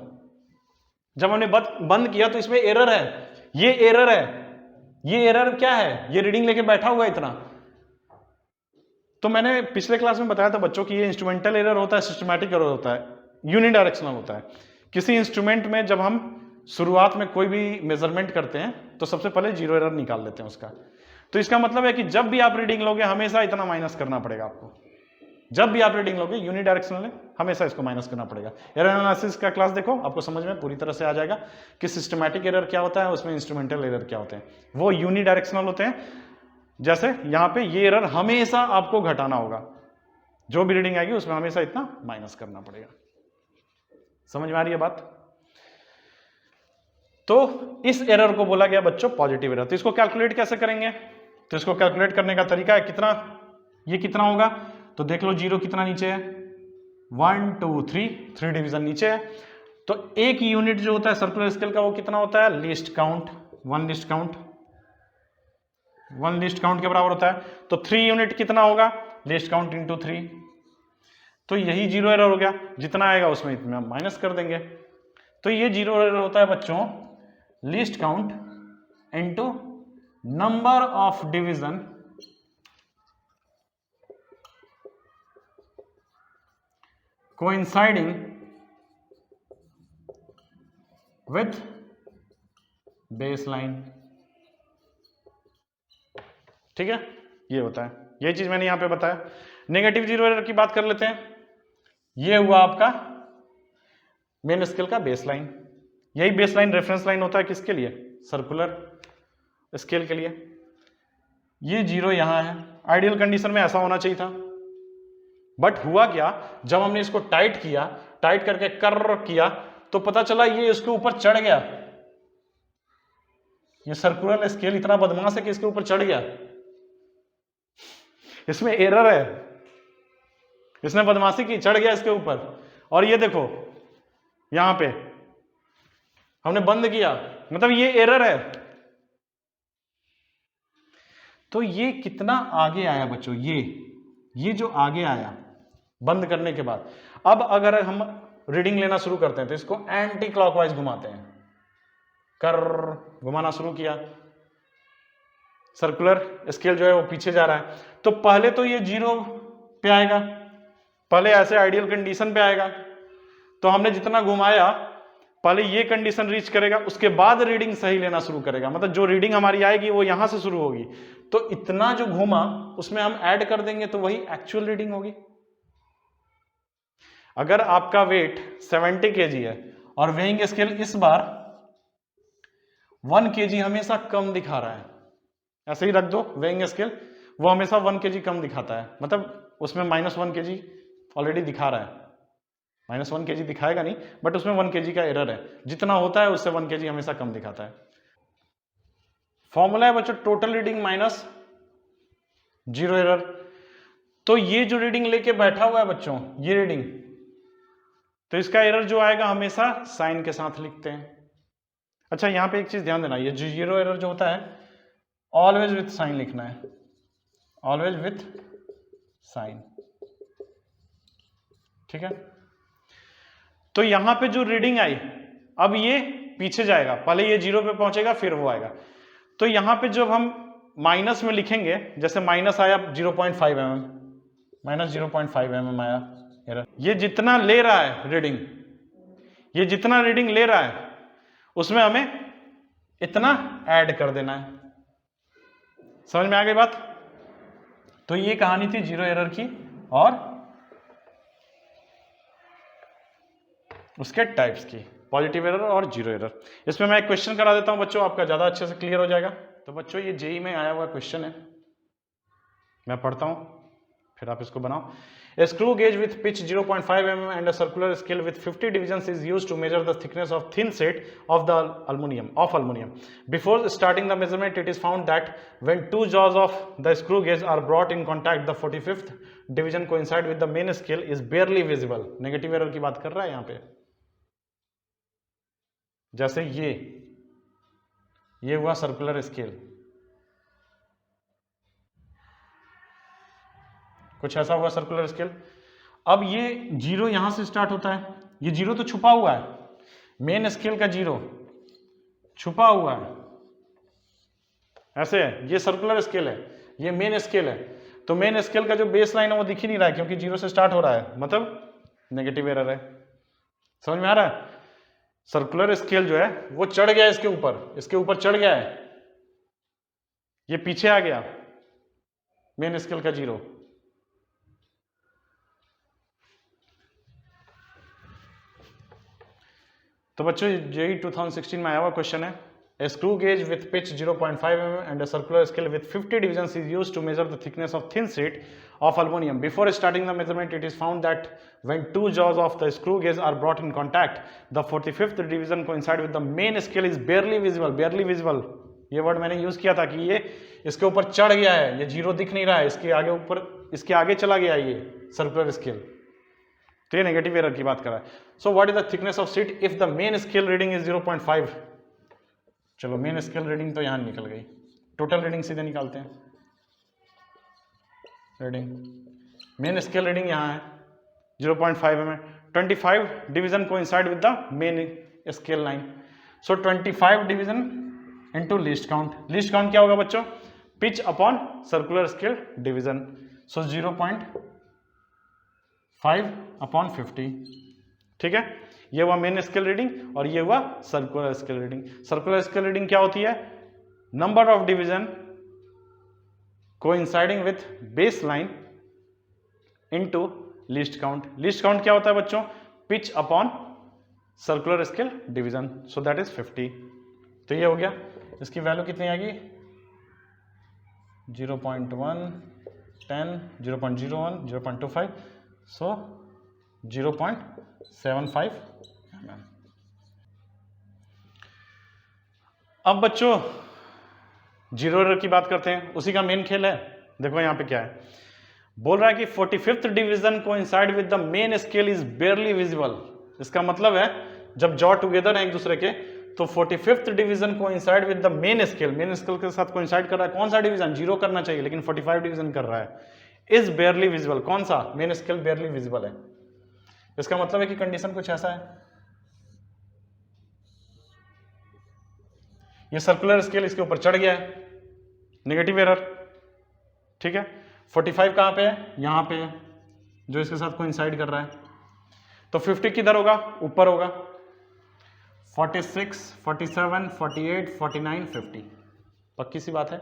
जब हमने बंद किया तो इसमें एरर है, ये एरर है, ये एरर क्या है, ये रीडिंग लेके बैठा हुआ है इतना। तो मैंने पिछले क्लास में बताया था बच्चों कि ये इंस्ट्रूमेंटल एरर होता है, सिस्टमैटिक एरर होता है, यूनिडायरेक्शनल होता है। किसी इंस्ट्रूमेंट में जब हम शुरुआत में कोई भी मेजरमेंट करते हैं तो सबसे पहले 0 एरर निकाल लेते हैं उसका। तो इसका मतलब है कि जब भी आप रीडिंग लोगे हमेशा इतना माइनस करना पड़ेगा आपको, जब भी आप रीडिंग लोगे यूनिडायरेक्शनल है, हमेशा इसको माइनस करना पड़ेगा। एरर एनालिसिस का क्लास देखो, आपको समझ में पूरी तरह से आ जाएगा कि सिस्टमैटिक एरर क्या होता है, उसमें इंस्ट्रूमेंटल एरर क्या होते हैं। वो यूनिडायरेक्शनल होते हैं, जैसे यहां पे ये एरर हमेशा आपको घटाना होगा, जो भी रीडिंग आएगी उसमें हमेशा इतना माइनस करना पड़ेगा। समझ में आ रही है बात। तो इस एरर को बोला गया बच्चों पॉजिटिव एरर। तो इसको कैलकुलेट कैसे करेंगे, तो इसको कैलकुलेट करने का तरीका है, कितना, ये कितना होगा, तो देख लो 0 कितना नीचे है, 1 2 3 डिवीजन नीचे है। तो एक यूनिट जो होता है सर्कुलर स्केल का वो कितना होता है, least count, 1 least count, 1 least count के बराबर होता है। तो 3 यूनिट कितना होगा, लीस्ट काउंट इंटू 3। तो यही 0 एरर हो गया, जितना आएगा उसमें इतना माइनस कर देंगे। तो ये 0 एरर होता है बच्चों least count into number of division coinciding with baseline. ठीक है, ये होता है, ये चीज मैंने यहां पे बताया। नेगेटिव 0 एरर की बात कर लेते हैं। ये हुआ आपका मेन स्केल का बेसलाइन, यही बेसलाइन रेफरेंस लाइन होता है किसके लिए, सर्कुलर स्केल के लिए। ये 0 यहां है, आइडियल कंडीशन में ऐसा होना चाहिए था, बट हुआ क्या, जब हमने इसको टाइट किया, टाइट करके कर्व किया तो पता चला ये इसके ऊपर चढ़ गया। ये सर्कुलर स्केल इतना बदमाश है कि इसके ऊपर चढ़ गया, इसमें एरर है, इसने बदमाशी की, चढ़ गया इसके ऊपर। और ये देखो यहां पे हमने बंद किया, मतलब ये एरर है। तो ये कितना आगे आया बच्चों, ये जो आगे आया बंद करने के बाद, अब अगर हम रीडिंग लेना शुरू करते हैं तो इसको एंटी क्लॉकवाइज घुमाते हैं, कर घुमाना शुरू किया, सर्कुलर स्केल जो है वो पीछे जा रहा है। तो पहले तो ये 0 पे आएगा, पहले ऐसे आइडियल कंडीशन पे आएगा। तो हमने जितना घुमाया पहले ये कंडीशन रीच करेगा, उसके बाद रीडिंग सही लेना शुरू करेगा, मतलब जो रीडिंग हमारी आएगी वो यहां से शुरू होगी। तो इतना जो घूमा उसमें हम ऐड कर देंगे तो वही एक्चुअल रीडिंग होगी। अगर आपका वेट 70 kg है और वेइंग स्केल इस बार 1 kg हमेशा कम दिखा रहा है, ऐसे ही रख दो वेइंग स्केल, वो हमेशा 1 kg कम दिखाता है, मतलब उसमें -1 kg ऑलरेडी दिखा रहा है, -1 kg दिखाएगा नहीं बट उसमें 1 kg का एरर है, जितना होता है उससे 1 kg हमेशा कम दिखाता है। फॉर्मूला है बच्चों टोटल रीडिंग माइनस 0 एरर। तो ये जो रीडिंग लेके बैठा हुआ है बच्चों, ये रीडिंग, तो इसका एरर जो आएगा हमेशा साइन के साथ लिखते हैं। अच्छा यहां पे एक चीज ध्यान देना, ये जो 0 एरर जो होता है ऑलवेज विथ साइन लिखना है, ऑलवेज विथ साइन, ठीक है। तो यहां पे जो रीडिंग आई अब ये पीछे जाएगा, पहले ये 0 पे पहुंचेगा फिर वो आएगा। तो यहां पे जब हम माइनस में लिखेंगे, जैसे माइनस आया 0.5 mm, माइनस 0.5 mm आया एरर। ये जितना ले रहा है रीडिंग, ये जितना रीडिंग ले रहा है उसमें हमें इतना ऐड कर देना है। समझ में आ गई बात? तो ये कहानी थी जीरो एरर की और उसके टाइप्स की, पॉजिटिव एरर और जीरो एरर। इसमें मैं एक क्वेश्चन करा देता हूं बच्चों, आपका ज्यादा अच्छे से क्लियर हो जाएगा। तो बच्चों ये जेई में आया हुआ क्वेश्चन है, मैं पढ़ता हूं फिर आप इसको बनाओ। A screw gauge with pitch 0.5 mm and a circular scale with 50 divisions is used to measure the thickness of thin sheet of the aluminum. Before starting the measurement, it is found that when two jaws of the screw gauge are brought in contact, the 45th division coincide with the main scale is barely visible. Negative error की बात कर रहा है यहाँ पे। जैसे ये हुआ सर्कुलर स्केल, कुछ ऐसा हुआ सर्कुलर स्केल। अब ये जीरो यहां से स्टार्ट होता है, ये जीरो तो छुपा हुआ है, मेन स्केल का जीरो छुपा हुआ है, ऐसे है। ये सर्कुलर स्केल है, ये मेन स्केल है, तो मेन स्केल का जो बेस लाइन है वो दिख ही नहीं रहा है क्योंकि जीरो से स्टार्ट हो रहा है, मतलब नेगेटिव एरर है। समझ में आ रहा है? सर्कुलर स्केल जो है वो चढ़ गया इसके ऊपर चढ़ गया है, ये पीछे आ गया मेन स्केल का जीरो। तो बच्चों जेईई 2016 में आया हुआ क्वेश्चन है, A screw gauge with pitch 0.5 mm and a circular scale with 50 divisions is used to measure the thickness of thin sheet of aluminum. Before starting the measurement, it is found that when two jaws of the screw gauge are brought in contact, the 45th division coincide with the main scale is barely visible. Barely visible ये word मैंने use किया था कि ये इसके ऊपर चढ़ गया है, ये जीरो दिख नहीं रहा है, इसके आगे चला गया ये सर्कुलर स्केल, तो ये नेगेटिव एरर की बात कर रहा है। So what is the thickness of sheet if the main scale reading is 0.5? चलो मेन स्केल रीडिंग तो यहां निकल गई, टोटल रीडिंग सीधे निकालते हैं। रीडिंग मेन स्केल रीडिंग यहां है 0.5 mm, 25 division coincide with the main scale line, so 25 division into least count. Least count क्या होगा बच्चों? Pitch upon circular scale division, so 0.5 upon 50। ठीक है, ये हुआ मेन स्केल रीडिंग और ये हुआ circular scale reading. Circular scale reading क्या होती है? Number of division coinciding with base line into least count. Least count क्या होता है बच्चों? Pitch upon circular scale division, so that is 50। तो ये हो गया, इसकी वैल्यू कितनी आएगी? 0.1, 10, 0.01, 0.25, सो 0.75 mm। अब बच्चों जीरो एरर की बात करते हैं, उसी का मेन खेल है। देखो यहां पे क्या है, बोल रहा है कि 45th division coincide with the main scale is बेयरली visible. इसका मतलब है जब जॉ टुगेदर है एक दूसरे के, तो 45th division coincide with the main scale के साथ कोइंसाइड कर रहा है। कौन सा डिवीजन? जीरो करना चाहिए लेकिन 45 डिवीजन कर रहा है। इज बेयरली विजिबल, कौन सा? मेन स्केल बेयरली विजिबल है। इसका मतलब है कि कंडीशन कुछ ऐसा है, ये सर्कुलर स्केल इसके ऊपर चढ़ गया है, नेगेटिव एरर। ठीक है, 45 कहां पे है? यहां पे है, जो इसके साथ कोइंसाइड कर रहा है। तो 50 किधर होगा? ऊपर होगा। 46, 47, 48, 49, 50। पक्की सी बात है,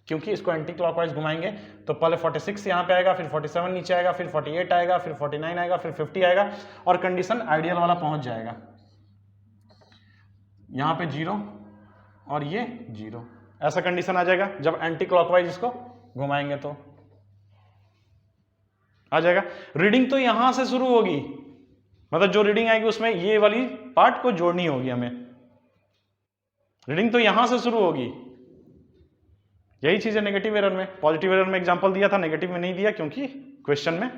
क्योंकि इसको एंटी क्लॉकवाइज घुमाएंगे तो पहले 46 यहाँ पे आएगा, फिर 47 नीचे आएगा, फिर 48 आएगा, फिर 49 आएगा, फिर 50 आएगा और कंडीशन आइडियल वाला पहुंच जाएगा। यहाँ पे 0 और ये 0, ऐसा कंडीशन आ जाएगा जब एंटी क्लॉकवाइज इसको घुमाएंगे तो आ जाएगा। रीडिंग तो यहां से शुरू होगी, मतलब जो रीडिंग आएगी उसमें ये वाली पार्ट को जोड़नी होगी हमें। रीडिंग तो यहां से शुरू होगी। यही चीज है नेगेटिव एरर में। पॉजिटिव एरर में एग्जांपल दिया था, नेगेटिव में नहीं दिया क्योंकि क्वेश्चन में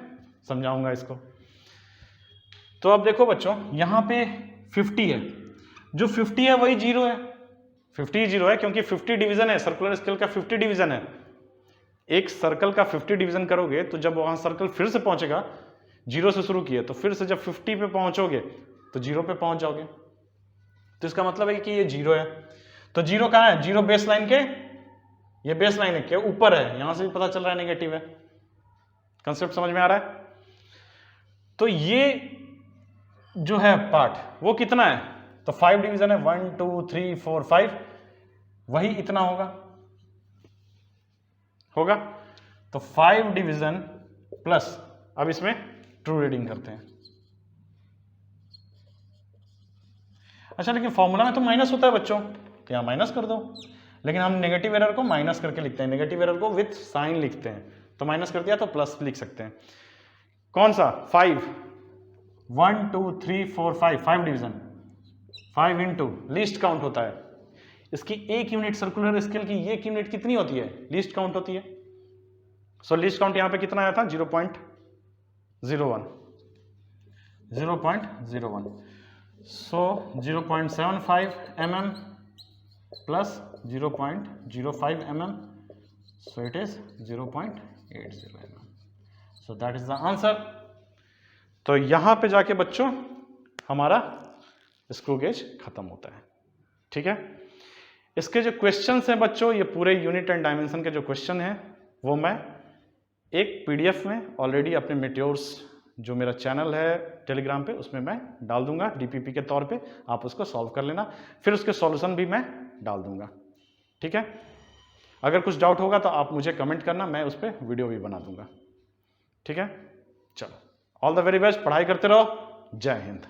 समझाऊंगा इसको। तो अब देखो बच्चों, यहां पे 50 है, जो 50 है वही 0 है। 50 0 है क्योंकि 50 डिवीजन है, सर्कुलर स्केल का 50 डिवीजन है। एक सर्कल का 50 डिवीजन करोगे तो जब वहां सर्कल फिर से पहुंचेगा, 0 से शुरू किए तो फिर से जब 50 पे पहुंचोगे तो 0 पे पहुंच जाओगे। तो इसका मतलब है कि ये 0 है। तो 0 कहां है? 0 बेस लाइन के ये बेस लाइन है, क्या ऊपर है, यहां से भी पता चल रहा है नेगेटिव है। कंसेप्ट समझ में आ रहा है? तो ये जो है पार्ट वो कितना है, तो 5 डिवीजन है, 1 2 3 4 5, वही इतना होगा। तो 5 डिवीजन प्लस, अब इसमें ट्रू रीडिंग करते हैं। अच्छा, लेकिन फॉर्मूला में तो माइनस होता है बच्चों, तो यहां माइनस कर दो, लेकिन हम नेगेटिव एरर को माइनस करके लिखते हैं, नेगेटिव एरर को विथ साइन लिखते हैं, तो माइनस कर दिया तो प्लस लिख सकते हैं। कौन सा 5, 1 2 3 4 5 डिवीजन, 5 इंटू लीस्ट काउंट होता है, इसकी एक यूनिट सर्कुलर स्केल की एक यूनिट कितनी होती है, लीस्ट काउंट होती है। सो लीस्ट काउंट यहां पे कितना आया था, 0.01, 0.01। सो 0.75 mm plus 0.05 mm, so it is 0.80 mm, so that is the answer। तो यहां पे जाके बच्चों हमारा स्क्रू गेज खत्म होता है, ठीक है। इसके जो क्वेश्चंस हैं बच्चों, ये पूरे यूनिट एंड डायमेंशन के जो क्वेश्चन हैं वो मैं एक पीडीएफ में ऑलरेडी अपने मेट्योर्स जो मेरा चैनल है टेलीग्राम पे, उसमें मैं डाल दूंगा डीपीपी के तौर पे, आप उसको सॉल्व कर लेना, फिर उसके सॉल्यूशन भी मैं डाल दूंगा, ठीक है। अगर कुछ डाउट होगा तो आप मुझे कमेंट करना, मैं उस पर वीडियो भी बना दूंगा, ठीक है। चलो, ऑल द वेरी बेस्ट, पढ़ाई करते रहो, जय हिंद।